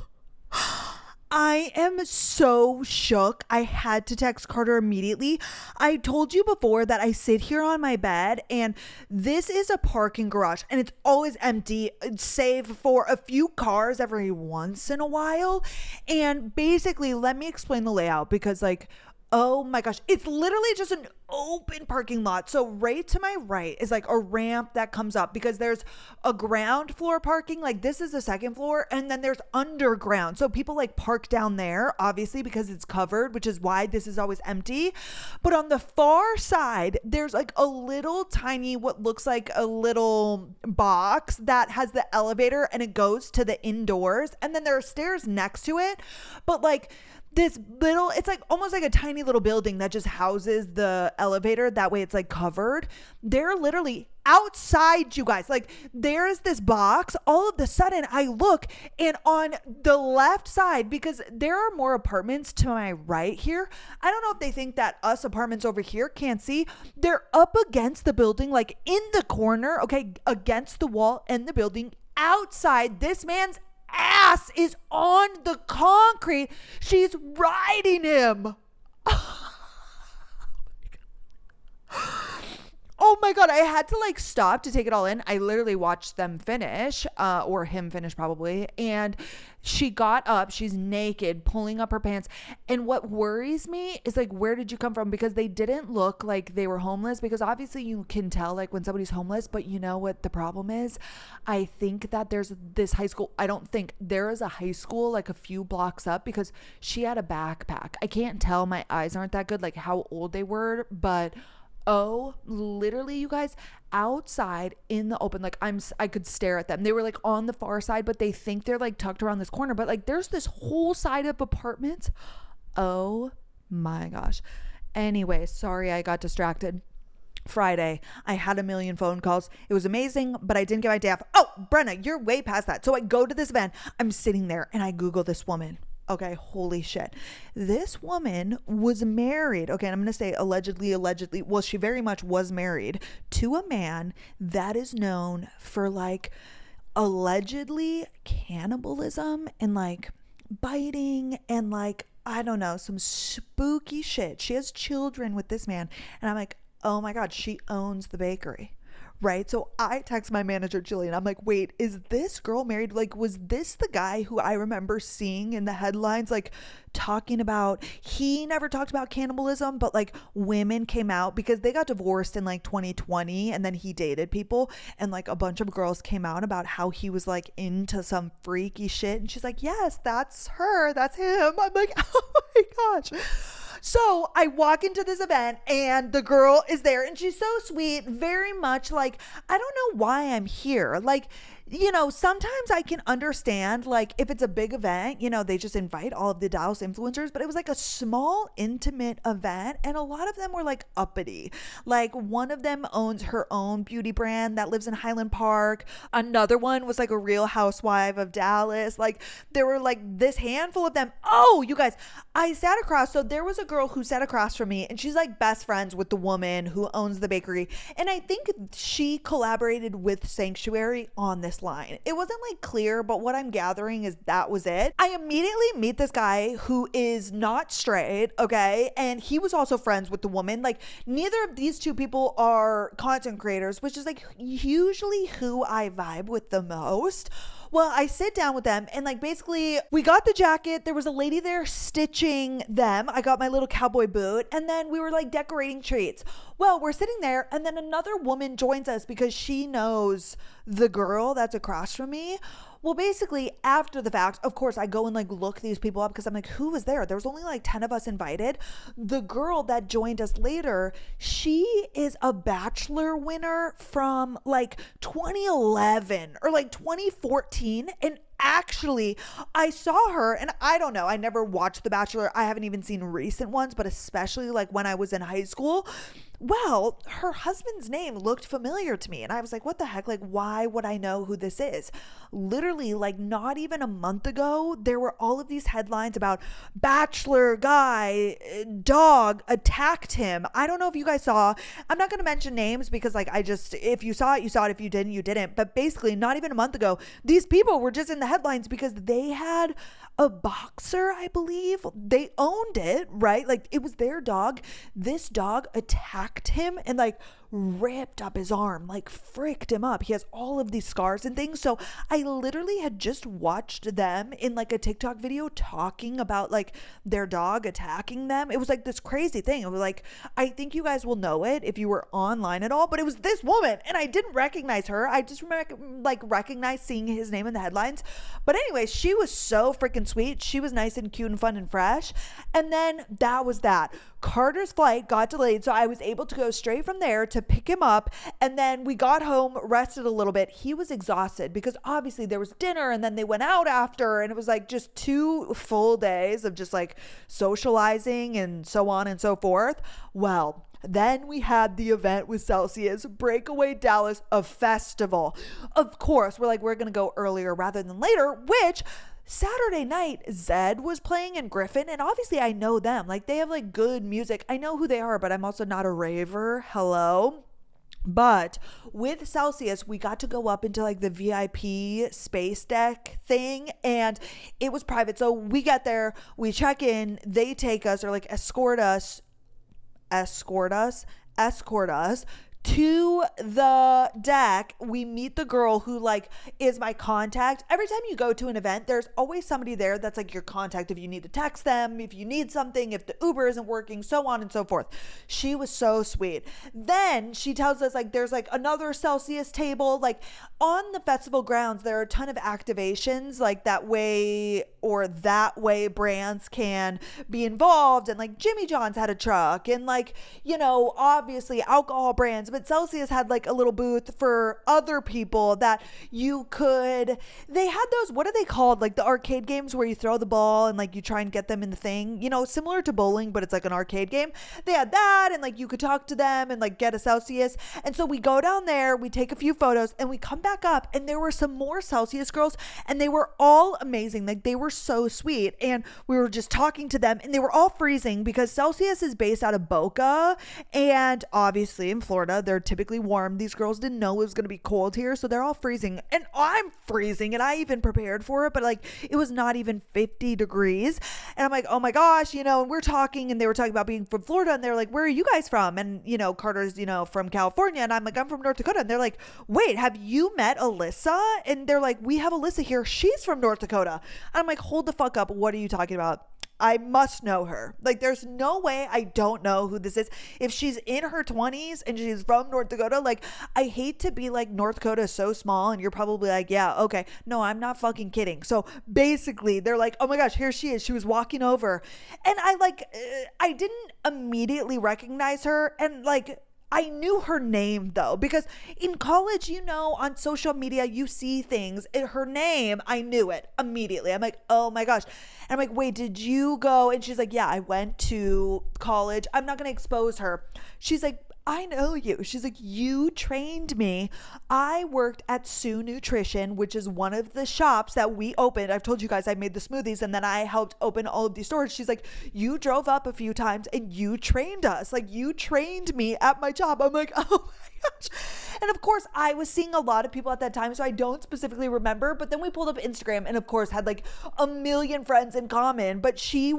I am so shook. I had to text Carter immediately. I told you before that I sit here on my bed and this is a parking garage and it's always empty, save for a few cars every once in a while. And basically, let me explain the layout because like, oh my gosh, it's literally just an open parking lot. So right to my right is like a ramp that comes up because there's a ground floor parking. Like this is the second floor and then there's underground. So people like park down there, obviously because it's covered, which is why this is always empty. But on the far side, there's like a little tiny, what looks like a little box that has the elevator and it goes to the indoors. And then there are stairs next to it. But like, this little, it's like almost like a tiny little building that just houses the elevator. That way it's like covered. They're literally outside, you guys. Like there's this box. All of a sudden I look and on the left side, because there are more apartments to my right here. I don't know if they think that us apartments over here can't see. They're up against the building, like in the corner, okay, against the wall and the building. Outside, this man's ass is on the concrete. She's riding him. Oh my God. I had to like stop to take it all in. I literally watched them finish, or him finish probably. And she got up, she's naked, pulling up her pants. And what worries me is like, where did you come from? Because they didn't look like they were homeless, because obviously you can tell like when somebody's homeless, but you know what the problem is? I think that there's this high school. I don't think there is a high school like a few blocks up, because she had a backpack. I can't tell. My eyes aren't that good, like how old they were, but oh, literally, you guys, outside in the open, like I could stare at them. They were like on the far side, but they think they're like tucked around this corner, but like there's this whole side of apartments. Oh my gosh. Anyway, sorry I got distracted. Friday, I had a million phone calls. It was amazing, but I didn't get my day off. Oh, Brenna, you're way past that. So I go to this event. I'm sitting there and I Google this woman. Okay, holy shit. This woman was married. Okay, and I'm going to say allegedly. Well, she very much was married to a man that is known for like allegedly cannibalism and like biting and like, I don't know, some spooky shit. She has children with this man. And I'm like, oh my God, she owns the bakery. right? So I text my manager, Jillian. I'm like, wait, is this girl married? Like, was this the guy who I remember seeing in the headlines, like talking about, he never talked about cannibalism, but like women came out because they got divorced in like 2020 and then he dated people, and like a bunch of girls came out about how he was like into some freaky shit. And she's like, yes, that's her, that's him. I'm like, oh my gosh. So I walk into this event and the girl is there and she's so sweet, very much like, I don't know why I'm here. Like, you know, sometimes I can understand, like, if it's a big event, you know, they just invite all of the Dallas influencers, but it was like a small, intimate event, and a lot of them were like uppity. Like, one of them owns her own beauty brand that lives in Highland Park. Another one was like a real housewife of Dallas. Like, there were like this handful of them. Oh, you guys, I sat across. So there was a girl who sat across from me, and she's like best friends with the woman who owns the bakery. And I think she collaborated with Sanctuary on this line. It wasn't like clear, but what I'm gathering is that was it. I immediately meet this guy who is not straight, okay? And he was also friends with the woman. Like, neither of these two people are content creators, which is like usually who I vibe with the most. Well, I sit down with them and like basically we got the jacket. There was a lady there stitching them. I got my little cowboy boot, and then we were like decorating treats. Well, we're sitting there and then another woman joins us because she knows the girl that's across from me. Well, basically after the fact, of course, I go and like look these people up because I'm like, who was there? There was only like 10 of us invited. The girl that joined us later, she is a Bachelor winner from like 2011 or like 2014. And actually, I saw her, and I don't know, I never watched The Bachelor. I haven't even seen recent ones, but especially like when I was in high school. Well, her husband's name looked familiar to me, and I was like, what the heck? Like, why would I know who this is? Literally, like, not even a month ago, there were all of these headlines about Bachelor guy, dog attacked him. I don't know if you guys saw. I'm not going to mention names because, like, if you saw it, you saw it. If you didn't, you didn't. But basically, not even a month ago, these people were just in the headlines because they had a boxer, I believe. They owned it, right? Like, it was their dog. This dog attacked him and like ripped up his arm, like fricked him up. He has all of these scars and things. So I literally had just watched them in like a TikTok video talking about like their dog attacking them. It was like this crazy thing. It was like, I think you guys will know it if you were online at all, but it was this woman and I didn't recognize her. I just remember like recognized seeing his name in the headlines. But anyways, she was so freaking sweet. She was nice and cute and fun and fresh. And then that was that. Carter's flight got delayed, so I was able to go straight from there to pick him up, and then we got home, rested a little bit. He was exhausted because obviously there was dinner and then they went out after, and it was like just 2 full days of just like socializing and so on and so forth. Well, then we had the event with Celsius, Breakaway Dallas, a festival. Of course, we're going to go earlier rather than later, which Saturday night, Zed was playing in Griffin, and obviously I know them. Like, they have like good music. I know who they are, but I'm also not a raver. Hello. But with Celsius, we got to go up into like the VIP space deck thing, and it was private. So we get there, we check in, they take us or like escort us to the deck. We meet the girl who like is my contact. Every time you go to an event, there's always somebody there that's like your contact if you need to text them, if you need something, if the Uber isn't working, so on and so forth. She was so sweet. Then she tells us like there's like another Celsius table. Like on the festival grounds, there are a ton of activations like that way brands can be involved, and like Jimmy John's had a truck, and like, you know, obviously alcohol brands, but Celsius had like a little booth for other people that they had those, what are they called? Like the arcade games where you throw the ball and like you try and get them in the thing, you know, similar to bowling, but it's like an arcade game. They had that, and like you could talk to them and like get a Celsius. And so we go down there, we take a few photos, and we come back up, and there were some more Celsius girls, and they were all amazing. Like they were so sweet, and we were just talking to them, and they were all freezing because Celsius is based out of Boca, and obviously in Florida They're typically warm. These girls didn't know it was going to be cold here, so they're all freezing, and I'm freezing, and I even prepared for it, but like it was not even 50 degrees, and I'm like, oh my gosh, and we're talking, and they were talking about being from Florida, and they're like, where are you guys from? And Carter's from California, and I'm like, I'm from North Dakota, and they're like, wait, have you met Alyssa? And they're like, we have Alyssa here, she's from North Dakota. And I'm like, hold the fuck up, what are you talking about? I must know her. Like, there's no way I don't know who this is. If she's in her 20s and she's from North Dakota, like, I hate to be like, North Dakota is so small, and you're probably like, yeah, okay. No, I'm not fucking kidding. So basically, they're like, oh my gosh, here she is. She was walking over. And I didn't immediately recognize her. And like, I knew her name though, because in college, on social media, you see things. Her name, I knew it immediately. I'm like, oh my gosh. And I'm like, wait, did you go? And she's like, yeah, I went to college. I'm not going to expose her. She's like, I know you. She's like, you trained me. I worked at Sue Nutrition, which is one of the shops that we opened. I've told you guys I made the smoothies, and then I helped open all of these stores. She's like, you drove up a few times and you trained us. Like, you trained me at my job. I'm like, oh my gosh. And of course, I was seeing a lot of people at that time, so I don't specifically remember. But then we pulled up Instagram, and of course had like a million friends in common. But she's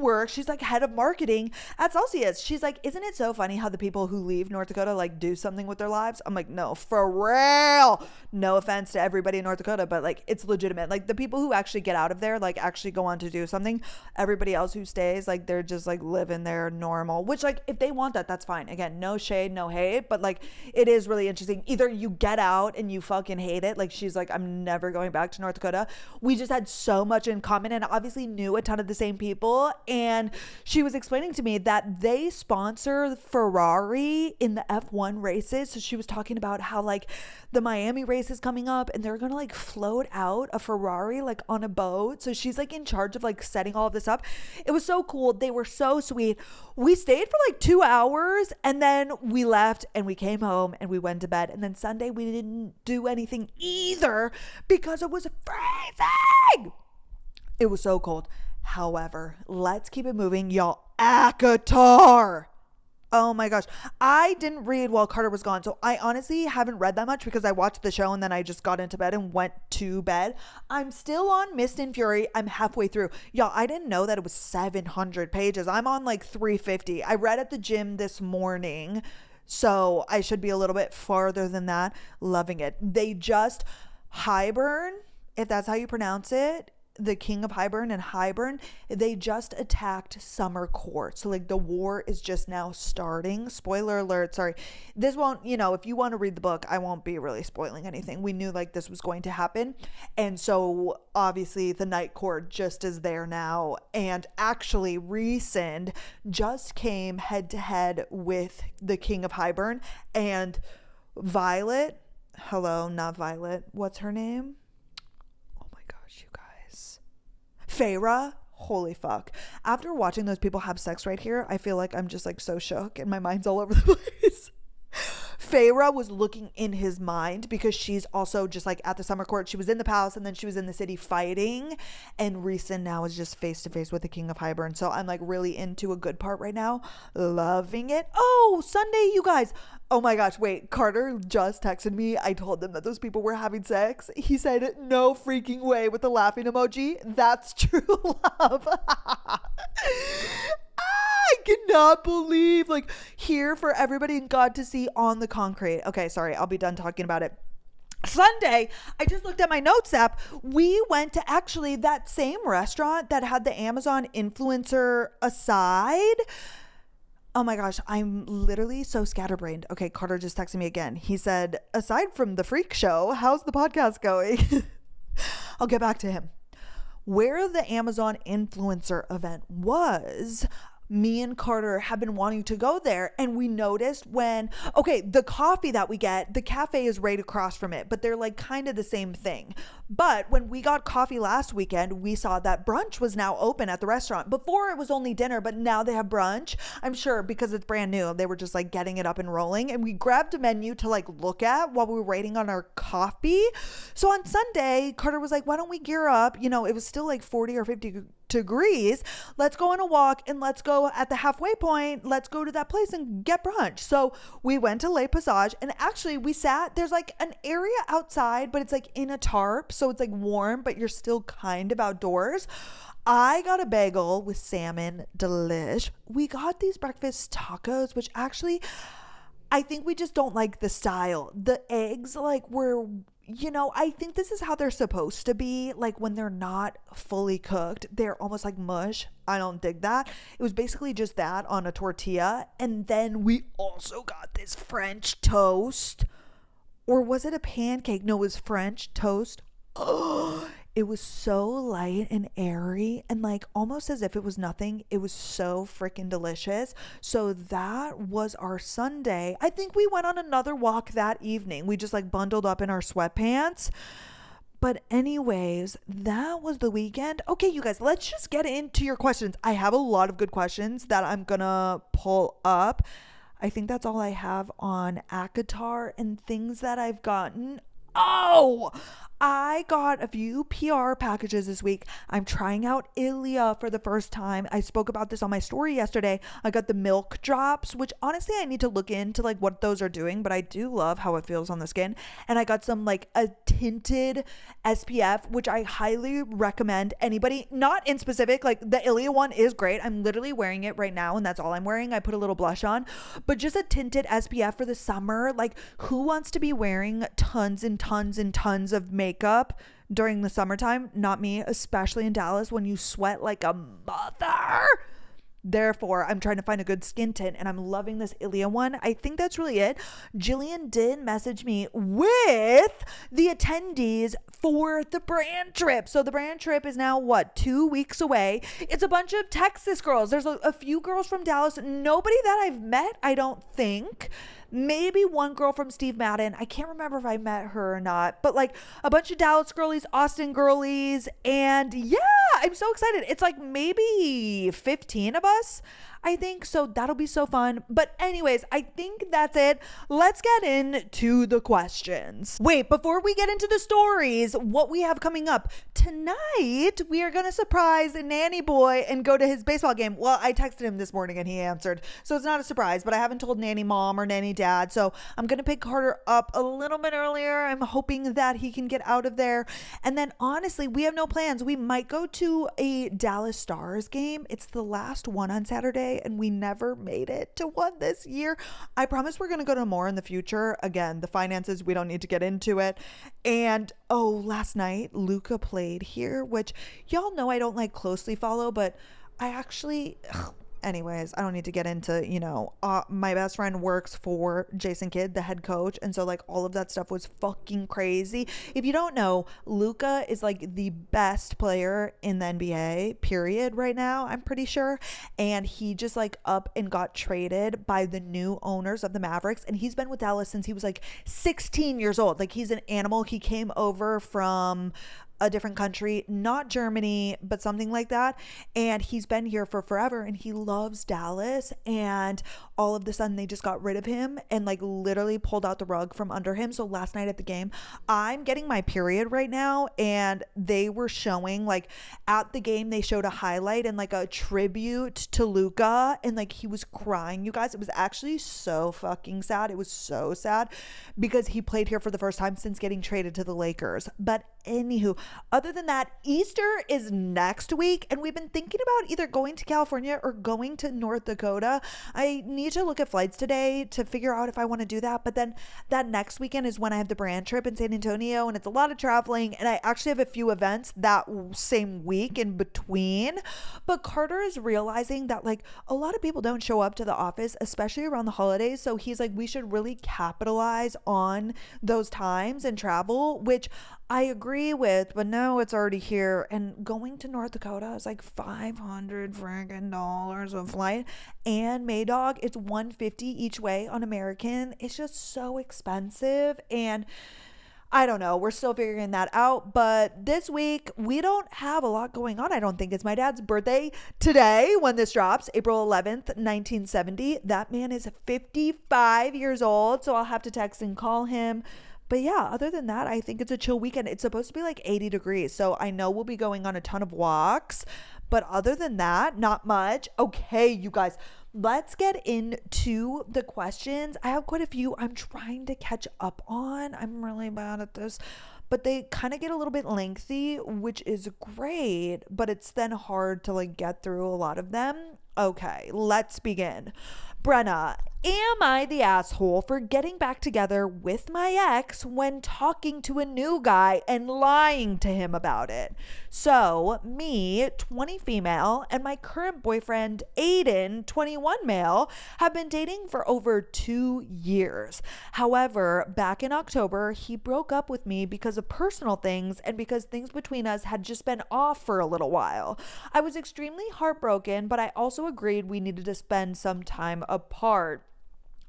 like head of marketing at Celsius. She's like, isn't it so funny how the people who leave North Dakota like do something with their lives? I'm like, no, for real. No offense to everybody in North Dakota, but like, it's legitimate. Like, the people who actually get out of there, like actually go on to do something. Everybody else who stays, like, they're just like living their normal, which, like, if they want that, that's fine. Again, no shade, no hate, but like, it is really interesting. Either you get out and you fucking hate it. Like, she's like, I'm never going back to North Dakota. We just had so much in common, and obviously knew a ton of the same people. And she was explaining to me that they sponsor Ferrari in the F1 races. So she was talking about how like the Miami race is coming up, and they're gonna like float out a Ferrari like on a boat. So she's like in charge of like setting all of this up. It was so cool. They were so sweet. We stayed for like 2 hours, and then we left, and we came home, and we went to bed. And then Sunday we didn't do anything either because it was freezing. It was so cold. However, let's keep it moving, y'all. ACOTAR. Oh my gosh. I didn't read while Carter was gone. So I honestly haven't read that much because I watched the show and then I just got into bed and went to bed. I'm still on Mist and Fury. I'm halfway through. Y'all, I didn't know that it was 700 pages. I'm on like 350. I read at the gym this morning, so I should be a little bit farther than that. Loving it. They just, Highburn, if that's how you pronounce it, the king of Highburn and Highburn, they just attacked Summer Court. So like the war is just now starting. Spoiler alert, sorry. This won't, if you want to read the book, I won't be really spoiling anything. We knew like this was going to happen. And so obviously the Night Court just is there now. And actually Rhysand just came head to head with the king of Highburn, and Violet, not Violet. What's her name? Feyre, holy fuck. After watching those people have sex right here, I feel like I'm just like so shook and my mind's all over the place. Feyre was looking in his mind because she's also just like at the Summer Court. She was in the palace and then she was in the city fighting, and Rhysand now is just face to face with the king of Highburn. So I'm like really into a good part right now. Loving it. Oh, Sunday, you guys. Oh my gosh, wait, Carter just texted me. I told them that those people were having sex. He said, no freaking way, with the laughing emoji. That's true love. I cannot believe, like, here for everybody and God to see on the concrete. Okay, sorry, I'll be done talking about it. Sunday, I just looked at my notes app. We went to actually that same restaurant that had the Amazon influencer aside. Oh my gosh, I'm literally so scatterbrained. Okay, Carter just texted me again. He said, aside from the freak show, how's the podcast going? I'll get back to him. Where the Amazon influencer event was, me and Carter have been wanting to go there, and we noticed the coffee that we get, the cafe is right across from it, but they're like kind of the same thing. But when we got coffee last weekend, we saw that brunch was now open at the restaurant. Before it was only dinner, but now they have brunch. I'm sure because it's brand new, they were just like getting it up and rolling, and we grabbed a menu to like look at while we were waiting on our coffee. So on Sunday, Carter was like, why don't we gear up? It was still like 40 or 50 degrees. Let's go on a walk, and let's go at the halfway point. Let's go to that place and get brunch. So we went to Le Passage, and actually we sat, there's like an area outside, but it's like in a tarp. So it's like warm, but you're still kind of outdoors. I got a bagel with salmon, delish. We got these breakfast tacos, which actually, I think we just don't like the style. The eggs like were, I think this is how they're supposed to be. Like when they're not fully cooked, they're almost like mush. I don't dig that. It was basically just that on a tortilla. And then we also got this French toast. Or was it a pancake? No, it was French toast. Oh, it was so light and airy and like almost as if it was nothing. It was so freaking delicious. So that was our Sunday. I think we went on another walk that evening. We just like bundled up in our sweatpants. But anyways, that was the weekend. Okay, you guys, let's just get into your questions. I have a lot of good questions that I'm gonna pull up. I think that's all I have on ACOTAR and things that I've gotten. Oh, I got a few PR packages this week. I'm trying out Ilia for the first time. I spoke about this on my story yesterday. I got the milk drops, which honestly I need to look into like what those are doing, but I do love how it feels on the skin. And I got some like a tinted SPF, which I highly recommend anybody, not in specific, like the Ilia one is great. I'm literally wearing it right now and that's all I'm wearing. I put a little blush on, but just a tinted SPF for the summer. Like who wants to be wearing tons and tons and tons of makeup during the summertime? Not me, especially in Dallas when you sweat like a mother. Therefore, I'm trying to find a good skin tint and I'm loving this Ilia one. I think that's really it. Jillian did message me with the attendees for the brand trip. So the brand trip is now 2 weeks away. It's a bunch of Texas girls. There's a few girls from Dallas. Nobody that I've met, I don't think. Maybe one girl from Steve Madden. I can't remember if I met her or not, but like a bunch of Dallas girlies, Austin girlies. And yeah, I'm so excited. It's like maybe 15 of us, I think. So that'll be so fun. But anyways, I think that's it. Let's get into the questions. Wait, before we get into the stories, what we have coming up tonight, we are going to surprise Nanny Boy and go to his baseball game. Well, I texted him this morning and he answered. So it's not a surprise, but I haven't told Nanny Mom or Nanny Dad. So I'm going to pick Carter up a little bit earlier. I'm hoping that he can get out of there. And then honestly, we have no plans. We might go to a Dallas Stars game. It's the last one on Saturday and we never made it to one this year. I promise we're going to go to more in the future. Again, the finances, we don't need to get into it. And last night Luca played here, which y'all know I don't like closely follow, but I actually anyways, I don't need to get into, my best friend works for Jason Kidd, the head coach. And so like all of that stuff was fucking crazy. If you don't know, Luka is like the best player in the NBA period right now, I'm pretty sure. And he just like up and got traded by the new owners of the Mavericks. And he's been with Dallas since he was like 16 years old. Like he's an animal. He came over from a different country, not Germany, but something like that. And he's been here for forever and he loves Dallas. And all of a sudden they just got rid of him and like literally pulled out the rug from under him. So last night at the game, I'm getting my period right now. And they were showing like at the game, they showed a highlight and like a tribute to Luka. And like he was crying, you guys. It was actually so fucking sad. It was so sad because he played here for the first time since getting traded to the Lakers. But anywho, other than that, Easter is next week and we've been thinking about either going to California or going to North Dakota. I need to look at flights today to figure out if I want to do that, but then that next weekend is when I have the brand trip in San Antonio and it's a lot of traveling and I actually have a few events that same week in between. But Carter is realizing that like a lot of people don't show up to the office, especially around the holidays, so he's like, we should really capitalize on those times and travel, which I agree with, but now it's already here. And going to North Dakota is like $500 friggin' dollars a flight. And Maydog, it's $150 each way on American. It's just so expensive. And I don't know. We're still figuring that out. But this week, we don't have a lot going on. I don't think. It's my dad's birthday today when this drops, April 11th, 1970. That man is 55 years old. So I'll have to text and call him. But yeah, other than that, I think it's a chill weekend. It's supposed to be like 80 degrees. So I know we'll be going on a ton of walks. But other than that, not much. Okay, you guys, let's get into the questions. I have quite a few I'm trying to catch up on. I'm really bad at this, but they kind of get a little bit lengthy, which is great, but it's then hard to like get through a lot of them. Okay, let's begin. Brenna, am I the asshole for getting back together with my ex when talking to a new guy and lying to him about it? So, me, 20 female, and my current boyfriend, Aiden, 21 male, have been dating for over 2 years. However, back in October, he broke up with me because of personal things and because things between us had just been off for a little while. I was extremely heartbroken, but I also agreed we needed to spend some time apart.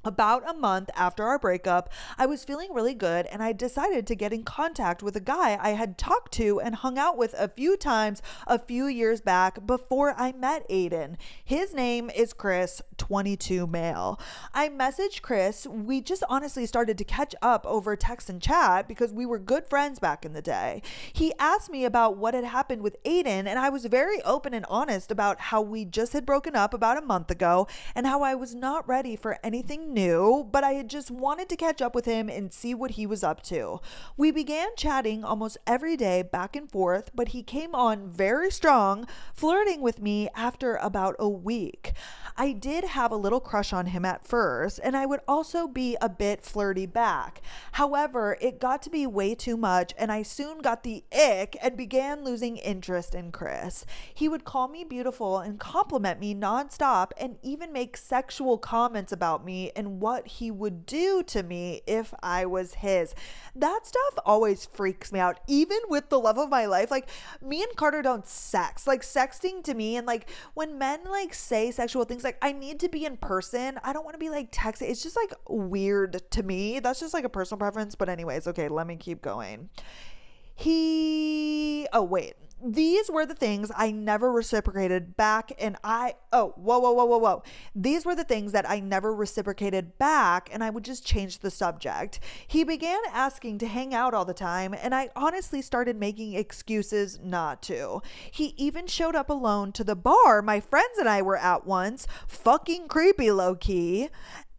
About a month after our breakup, I was feeling really good and I decided to get in contact with a guy I had talked to and hung out with a few times a few years back before I met Aiden. His name is Chris, 22 male. I messaged Chris. We just honestly started to catch up over text and chat because we were good friends back in the day. He asked me about what had happened with Aiden, and I was very open and honest about how we just had broken up about a month ago and how I was not ready for anything new, but I had just wanted to catch up with him and see what he was up to. We began chatting almost every day back and forth, but he came on very strong, flirting with me after about a week. I did have a little crush on him at first, and I would also be a bit flirty back. However, it got to be way too much, and I soon got the ick and began losing interest in Chris. He would call me beautiful and compliment me nonstop and even make sexual comments about me and what he would do to me if I was his. That stuff always freaks me out, even with the love of my life. Like, me and Carter don't sex. Like, sexting to me, and like when men like say sexual things, like, I need to be in person. I don't want to be like texting. It's just like weird to me. That's just like a personal preference. But anyways, okay, let me keep going. These were the things I never reciprocated back, These were the things that I never reciprocated back, and I would just change the subject. He began asking to hang out all the time, and I honestly started making excuses not to. He even showed up alone to the bar my friends and I were at once. Fucking creepy, low-key.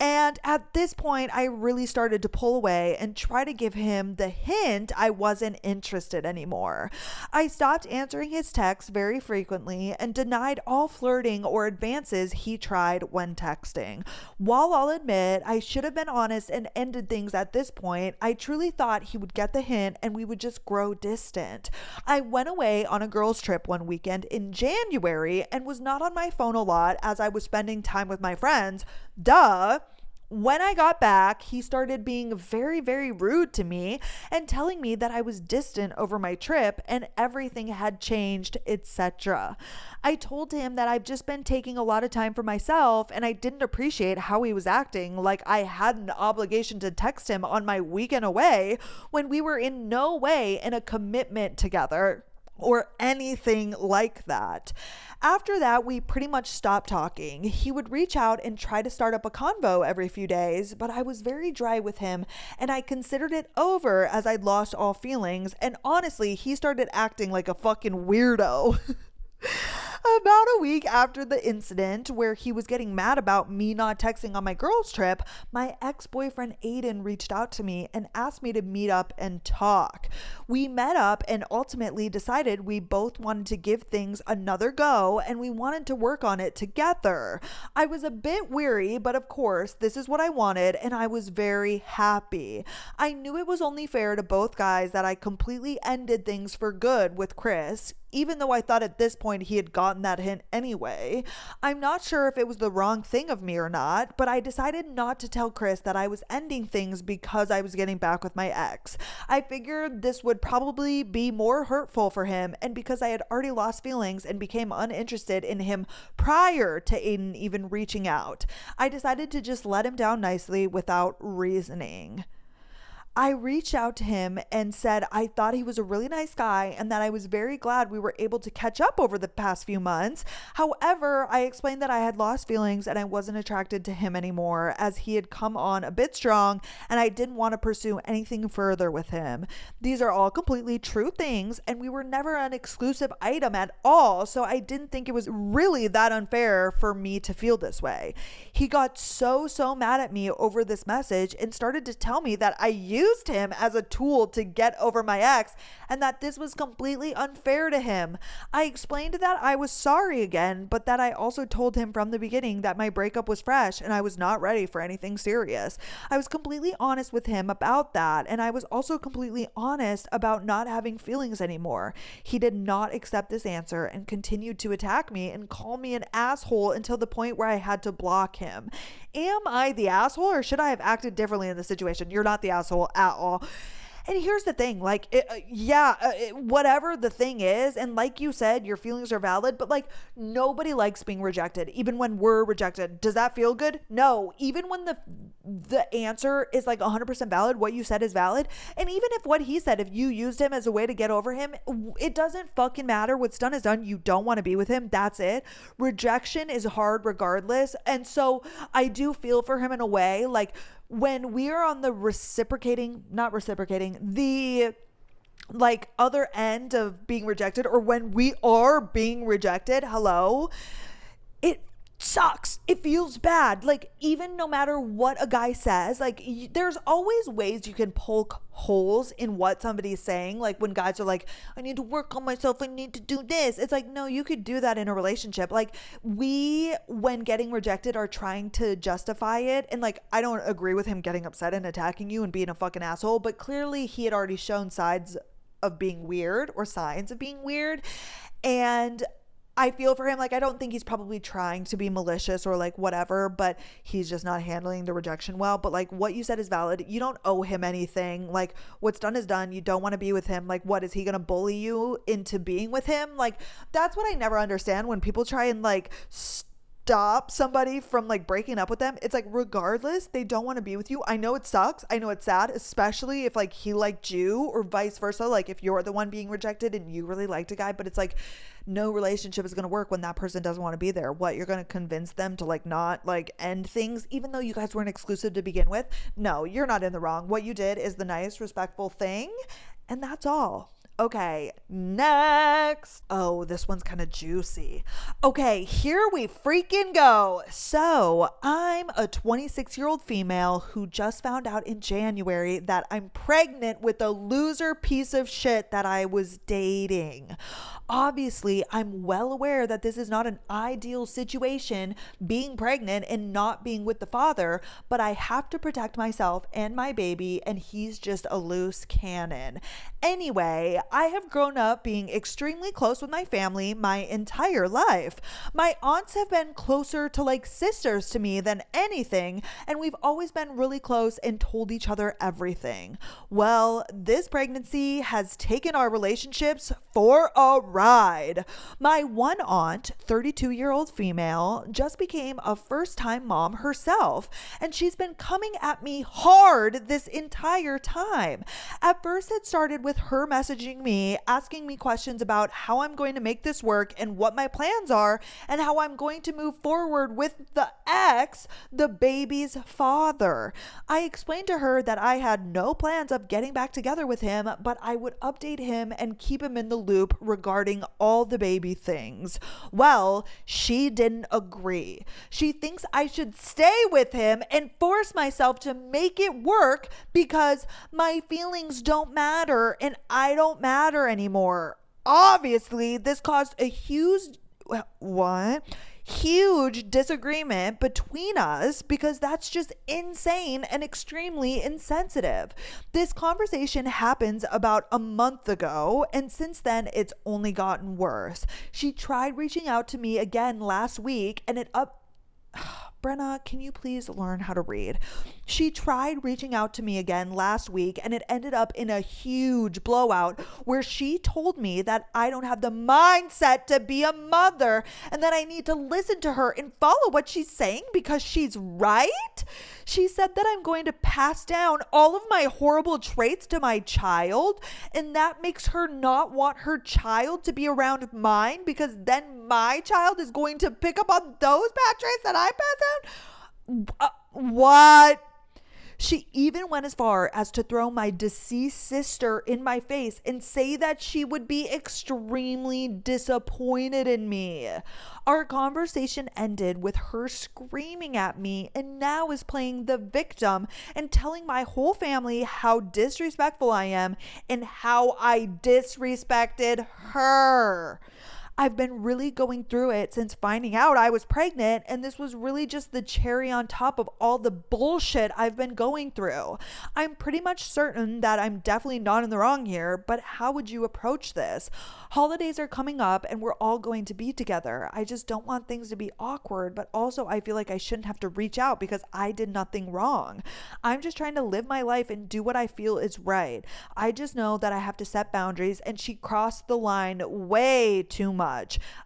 And at this point, I really started to pull away and try to give him the hint I wasn't interested anymore. I stopped answering his texts very frequently and denied all flirting or advances he tried when texting. While I'll admit I should have been honest and ended things at this point, I truly thought he would get the hint and we would just grow distant. I went away on a girls' trip one weekend in January and was not on my phone a lot as I was spending time with my friends. Duh. When I got back, he started being very, very rude to me and telling me that I was distant over my trip and everything had changed, etc. I told him that I've just been taking a lot of time for myself and I didn't appreciate how he was acting, like I had an obligation to text him on my weekend away when we were in no way in a commitment together or anything like that. After that, we pretty much stopped talking. He would reach out and try to start up a convo every few days, but I was very dry with him and I considered it over as I'd lost all feelings, and honestly, he started acting like a fucking weirdo. About a week after the incident where he was getting mad about me not texting on my girls' trip, my ex-boyfriend Aiden reached out to me and asked me to meet up and talk. We met up and ultimately decided we both wanted to give things another go and we wanted to work on it together. I was a bit weary, but of course, this is what I wanted and I was very happy. I knew it was only fair to both guys that I completely ended things for good with Chris, even though I thought at this point he had gotten that hint anyway. I'm not sure if it was the wrong thing of me or not, but I decided not to tell Chris that I was ending things because I was getting back with my ex. I figured this would probably be more hurtful for him, and because I had already lost feelings and became uninterested in him prior to Aiden even reaching out, I decided to just let him down nicely without reasoning. I reached out to him and said I thought he was a really nice guy and that I was very glad we were able to catch up over the past few months. However, I explained that I had lost feelings and I wasn't attracted to him anymore as he had come on a bit strong and I didn't want to pursue anything further with him. These are all completely true things and we were never an exclusive item at all, so I didn't think it was really that unfair for me to feel this way. He got so mad at me over this message and started to tell me that I used him as a tool to get over my ex and that this was completely unfair to him. I explained that I was sorry again, but that I also told him from the beginning that my breakup was fresh and I was not ready for anything serious. I was completely honest with him about that, and I was also completely honest about not having feelings anymore. He did not accept this answer and continued to attack me and call me an asshole until the point where I had to block him. Am I the asshole, or should I have acted differently in this situation? You're not the asshole at all. And here's the thing, like, whatever the thing is, and like you said, your feelings are valid, but like nobody likes being rejected, even when we're rejected. Does that feel good? No. Even when the answer is like 100% valid, what you said is valid. And even if what he said, if you used him as a way to get over him, it doesn't fucking matter. What's done is done. You don't want to be with him. That's it. Rejection is hard regardless. And so I do feel for him in a way, like, when we are on the the like other end of being rejected, or when we are being rejected, hello, it sucks. It feels bad. Like, even no matter what a guy says, like there's always ways you can poke holes in what somebody's saying. Like when guys are like, I need to work on myself, I need to do this. It's like, no, you could do that in a relationship. Like we, when getting rejected, are trying to justify it. And like, I don't agree with him getting upset and attacking you and being a fucking asshole, but clearly he had already shown sides of being weird, or signs of being weird. And I feel for him. Like, I don't think he's probably trying to be malicious or like whatever, but he's just not handling the rejection well. But like what you said is valid. You don't owe him anything. Like what's done is done. You don't want to be with him. Like, what is he going to bully you into being with him? Like, that's what I never understand when people try and like stop somebody from like breaking up with them. It's like, regardless, they don't want to be with you. I know it sucks. I know it's sad, especially if like he liked you, or vice versa. Like if you're the one being rejected and you really liked a guy, but it's like no relationship is going to work when that person doesn't want to be there. What, you're going to convince them to like not like end things even though you guys weren't exclusive to begin with? No, you're not in the wrong. What you did is the nice, respectful thing, and that's all. Okay, next. Oh, this one's kind of juicy. Okay, here we freaking go. So I'm a 26-year-old female who just found out in January that I'm pregnant with a loser piece of shit that I was dating. Obviously, I'm well aware that this is not an ideal situation, being pregnant and not being with the father, but I have to protect myself and my baby, and he's just a loose cannon. Anyway, I have grown up being extremely close with my family my entire life. My aunts have been closer to like sisters to me than anything, and we've always been really close and told each other everything. Well, this pregnancy has taken our relationships for a ride. My one aunt, 32-year-old female, just became a first-time mom herself, and she's been coming at me hard this entire time. At first, it started with her messaging me, asking me questions about how I'm going to make this work and what my plans are, and how I'm going to move forward with the ex, the baby's father. I explained to her that I had no plans of getting back together with him, but I would update him and keep him in the loop regarding all the baby things. Well, she didn't agree. She thinks I should stay with him and force myself to make it work because my feelings don't matter and I don't matter anymore. Obviously, this caused a huge disagreement between us because that's just insane and extremely insensitive. This conversation happens about a month ago, and since then it's only gotten worse. She tried reaching out to me again last week, and Brenna, can you please learn how to read? She tried reaching out to me again last week, and it ended up in a huge blowout where she told me that I don't have the mindset to be a mother and that I need to listen to her and follow what she's saying because she's right. She said that I'm going to pass down all of my horrible traits to my child, and that makes her not want her child to be around mine because then my child is going to pick up on those bad traits that I pass down. What? She even went as far as to throw my deceased sister in my face and say that she would be extremely disappointed in me. Our conversation ended with her screaming at me and now is playing the victim and telling my whole family how disrespectful I am and how I disrespected her. I've been really going through it since finding out I was pregnant, and this was really just the cherry on top of all the bullshit I've been going through. I'm pretty much certain that I'm definitely not in the wrong here, but how would you approach this? Holidays are coming up and we're all going to be together. I just don't want things to be awkward, but also I feel like I shouldn't have to reach out because I did nothing wrong. I'm just trying to live my life and do what I feel is right. I just know that I have to set boundaries, and she crossed the line way too much.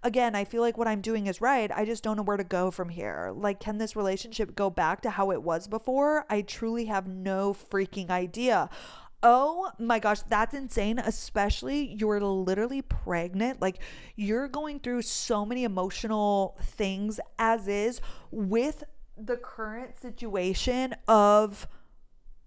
Again, I feel like what I'm doing is right. I just don't know where to go from here. Like, can this relationship go back to how it was before? I truly have no freaking idea. Oh my gosh, that's insane. Especially you're literally pregnant. Like, you're going through so many emotional things as is with the current situation of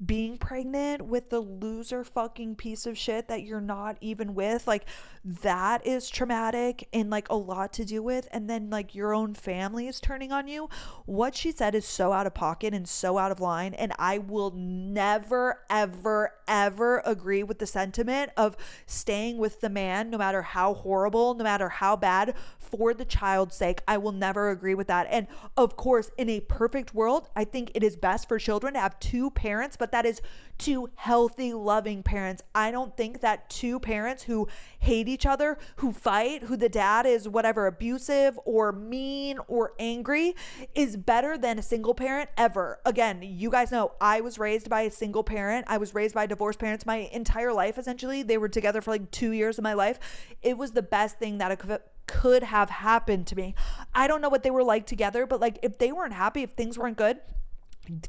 being pregnant with the loser fucking piece of shit that you're not even with. Like, that is traumatic and like a lot to do with. And then like your own family is turning on you. What she said is so out of pocket and so out of line, and I will never ever agree with the sentiment of staying with the man no matter how horrible, no matter how bad, for the child's sake. I will never agree with that. And of course, in a perfect world, I think it is best for children to have two parents, but that is two healthy, loving parents. I don't think that two parents who hate each other, who fight, who the dad is whatever, abusive or mean or angry, is better than a single parent ever. Again, you guys know I was raised by a single parent. I was raised by divorced parents my entire life, essentially. They were together for like 2 years of my life. It was the best thing that could have happened to me. I don't know what they were like together, but like if they weren't happy, if things weren't good,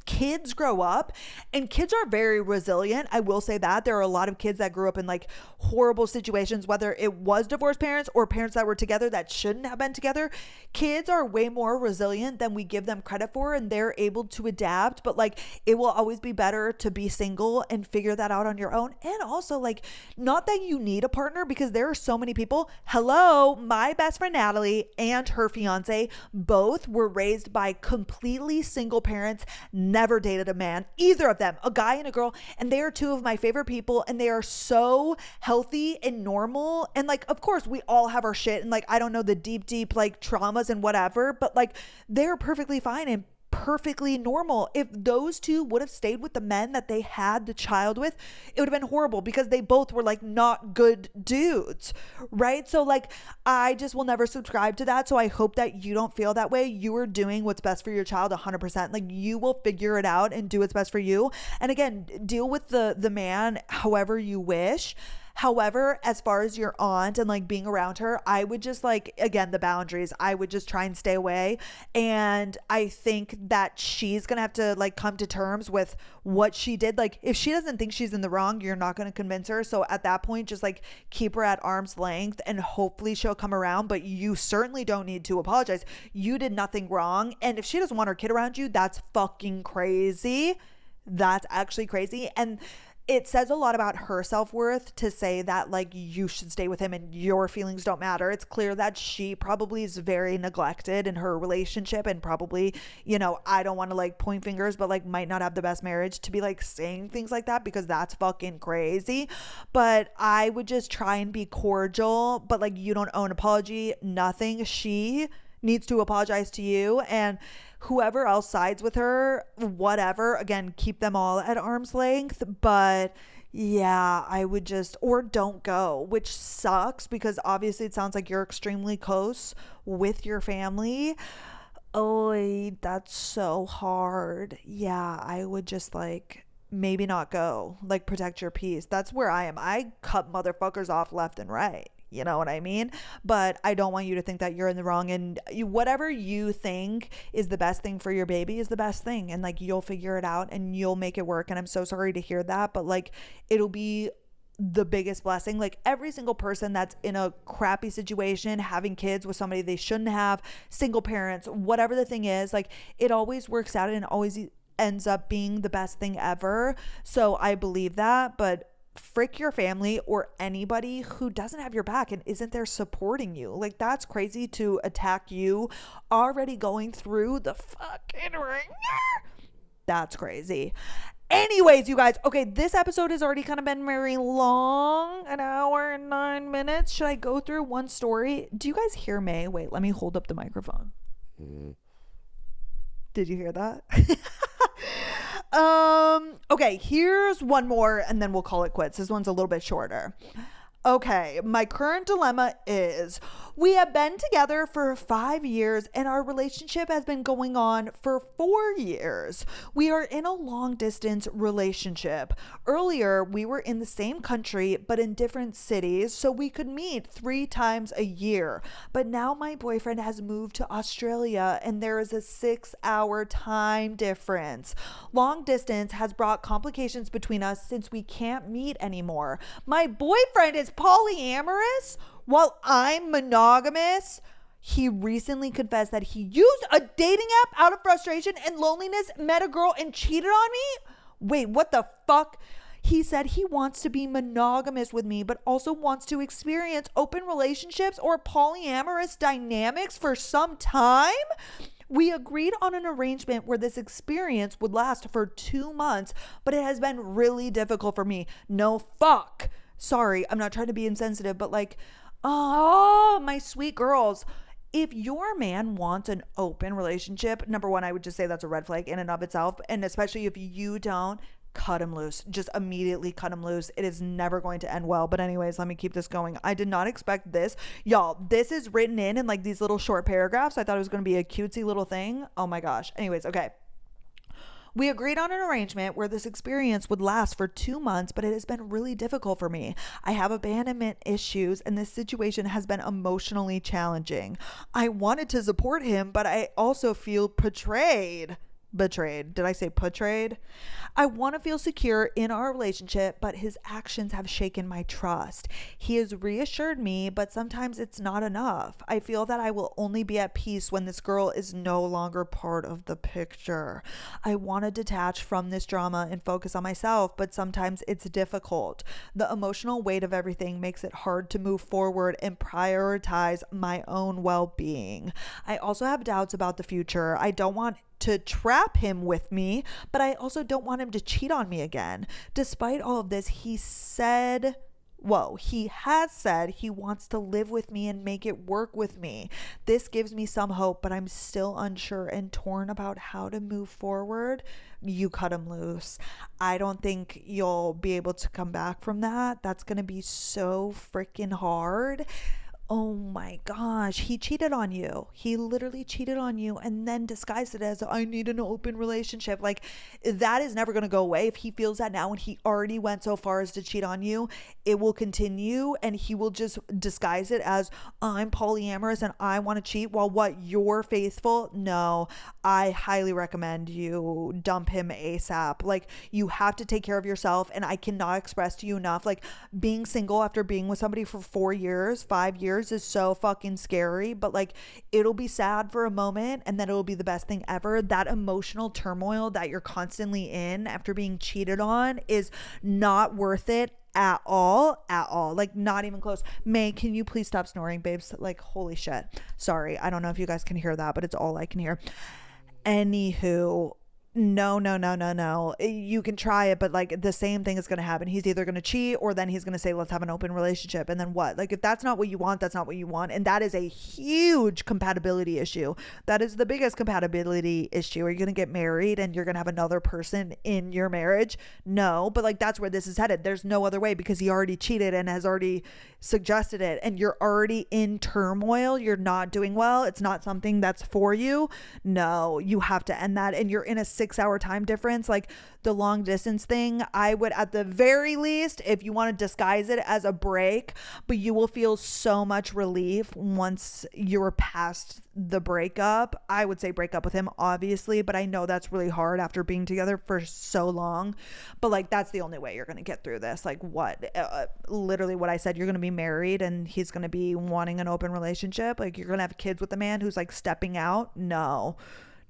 kids grow up, and kids are very resilient. I will say that there are a lot of kids that grew up in like horrible situations, whether it was divorced parents or parents that were together that shouldn't have been together. Kids are way more resilient than we give them credit for, and they're able to adapt. But like, it will always be better to be single and figure that out on your own. And also, like, not that you need a partner, because there are so many people. Hello, my best friend Natalie and her fiance both were raised by completely single parents, never dated a man, either of them, a guy and a girl, and they are two of my favorite people, and they are so healthy and normal. And like, of course we all have our shit, and like, I don't know the deep like traumas and whatever, but like, they're perfectly fine and perfectly normal. If those two would have stayed with the men that they had the child with, it would have been horrible, because they both were like not good dudes, right? So like, I just will never subscribe to that. So I hope that you don't feel that way. You are doing what's best for your child 100%. Like, you will figure it out and do what's best for you. And again, deal with the man however you wish. However, as far as your aunt and like being around her, I would just like, again, the boundaries, I would just try and stay away. And I think that she's going to have to like come to terms with what she did. Like, if she doesn't think she's in the wrong, you're not going to convince her. So at that point, just like keep her at arm's length, and hopefully she'll come around. But you certainly don't need to apologize. You did nothing wrong. And if she doesn't want her kid around you, that's fucking crazy. That's actually crazy. And it says a lot about her self-worth to say that like you should stay with him and your feelings don't matter. It's clear that she probably is very neglected in her relationship, and probably, you know, I don't want to like point fingers, but like might not have the best marriage to be like saying things like that, because that's fucking crazy. But I would just try and be cordial, but like, you don't owe an apology, nothing. She needs to apologize to you, and whoever else sides with her, whatever, again, keep them all at arm's length. But yeah, I would just, or don't go, which sucks, because obviously it sounds like you're extremely close with your family. Oh, that's so hard. Yeah, I would just like maybe not go. Like protect your peace. That's where I am. I cut motherfuckers off left and right. You know what I mean? But I don't want you to think that you're in the wrong, and whatever you think is the best thing for your baby is the best thing, and like you'll figure it out and you'll make it work. And I'm so sorry to hear that, but like it'll be the biggest blessing. Like every single person that's in a crappy situation, having kids with somebody they shouldn't have, single parents, whatever the thing is, like it always works out and always ends up being the best thing ever. So I believe that, but frick your family or anybody who doesn't have your back and isn't there supporting you. Like that's crazy to attack you already going through the fucking ringer. That's crazy. Anyways, you guys, okay, this episode has already kind of been very long, an hour and 9 minutes. Should I go through one story? Do you guys hear me? Wait, let me hold up the microphone. Did you hear that? Okay, here's one more and then we'll call it quits. This one's a little bit shorter. Okay, my current dilemma is we have been together for 5 years and our relationship has been going on for 4 years. We are in a long distance relationship. Earlier, we were in the same country but in different cities, so we could meet 3 times a year. But now my boyfriend has moved to Australia and there is a 6-hour time difference. Long distance has brought complications between us since we can't meet anymore. My boyfriend is polyamorous while I'm monogamous. He recently confessed that he used a dating app out of frustration and loneliness, met a girl and cheated on me. Wait, what the fuck? He said he wants to be monogamous with me, but also wants to experience open relationships or polyamorous dynamics for some time. We agreed on an arrangement where this experience would last for 2 months, but it has been really difficult for me. No fuck. Sorry, I'm not trying to be insensitive, but like, oh, my sweet girls. If your man wants an open relationship, number one, I would just say that's a red flag in and of itself. And especially if you don't, cut him loose. Just immediately cut him loose. It is never going to end well. But anyways, let me keep this going. I did not expect this. Y'all, this is written in like these little short paragraphs. I thought it was going to be a cutesy little thing. Oh my gosh. Anyways, okay. We agreed on an arrangement where this experience would last for 2 months, but it has been really difficult for me. I have abandonment issues, and this situation has been emotionally challenging. I wanted to support him, but I also feel betrayed. Did I say portrayed? I want to feel secure in our relationship, but his actions have shaken my trust. He has reassured me, but sometimes it's not enough. I feel that I will only be at peace when this girl is no longer part of the picture. I want to detach from this drama and focus on myself, but sometimes it's difficult. The emotional weight of everything makes it hard to move forward and prioritize my own well-being. I also have doubts about the future. I don't want to trap him with me, but I also don't want him to cheat on me again. Despite all of this, he has said he wants to live with me and make it work with me. This gives me some hope, but I'm still unsure and torn about how to move forward. You cut him loose. I don't think you'll be able to come back from that. That's going to be so freaking hard. Oh my gosh, he cheated on you. He literally cheated on you and then disguised it as I need an open relationship. Like that is never going to go away. If he feels that now and he already went so far as to cheat on you, it will continue and he will just disguise it as I'm polyamorous and I want to cheat while what you're faithful. No, I highly recommend you dump him ASAP. Like you have to take care of yourself, and I cannot express to you enough, like being single after being with somebody for 4 years, 5 years is so fucking scary, but like it'll be sad for a moment and then it'll be the best thing ever. That emotional turmoil that you're constantly in after being cheated on is not worth it at all, like not even close. May, can you please stop snoring, babes? Like holy shit. Sorry, I don't know if you guys can hear that, but it's all I can hear. Anywho, no, no, no, no, no. You can try it, but like the same thing is going to happen. He's either going to cheat or then he's going to say, let's have an open relationship. And then what? Like, if that's not what you want, that's not what you want. And that is a huge compatibility issue. That is the biggest compatibility issue. Are you going to get married and you're going to have another person in your marriage? No, but like that's where this is headed. There's no other way because he already cheated and has already suggested it, and you're already in turmoil. You're not doing well. It's not something that's for you. No, you have to end that. And you're in a 6-hour time difference. Like the long distance thing, I would at the very least, if you want to disguise it as a break, but you will feel so much relief once you're past the breakup. I would say break up with him, obviously, but I know that's really hard after being together for so long. But like that's the only way you're going to get through this. Like what literally what I said, you're going to be married and he's going to be wanting an open relationship. Like you're going to have kids with a man who's like stepping out. No,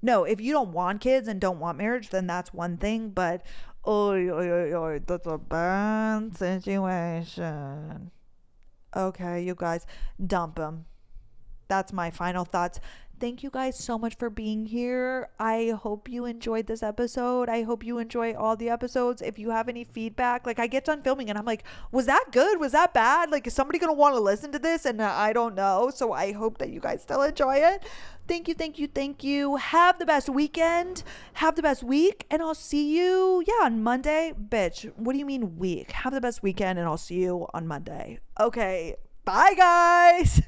if you don't want kids and don't want marriage, then that's one thing. But that's a bad situation. Okay, you guys, dump him. That's my final thoughts. Thank you guys so much for being here. I hope you enjoyed this episode. I hope you enjoy all the episodes. If you have any feedback, like I get done filming and I'm like, was that good? Was that bad? Like, is somebody going to want to listen to this? And I don't know. So I hope that you guys still enjoy it. Thank you, thank you, thank you. Have the best weekend. Have the best week. And I'll see you, on Monday. Bitch, what do you mean week? Have the best weekend and I'll see you on Monday. Okay, bye guys.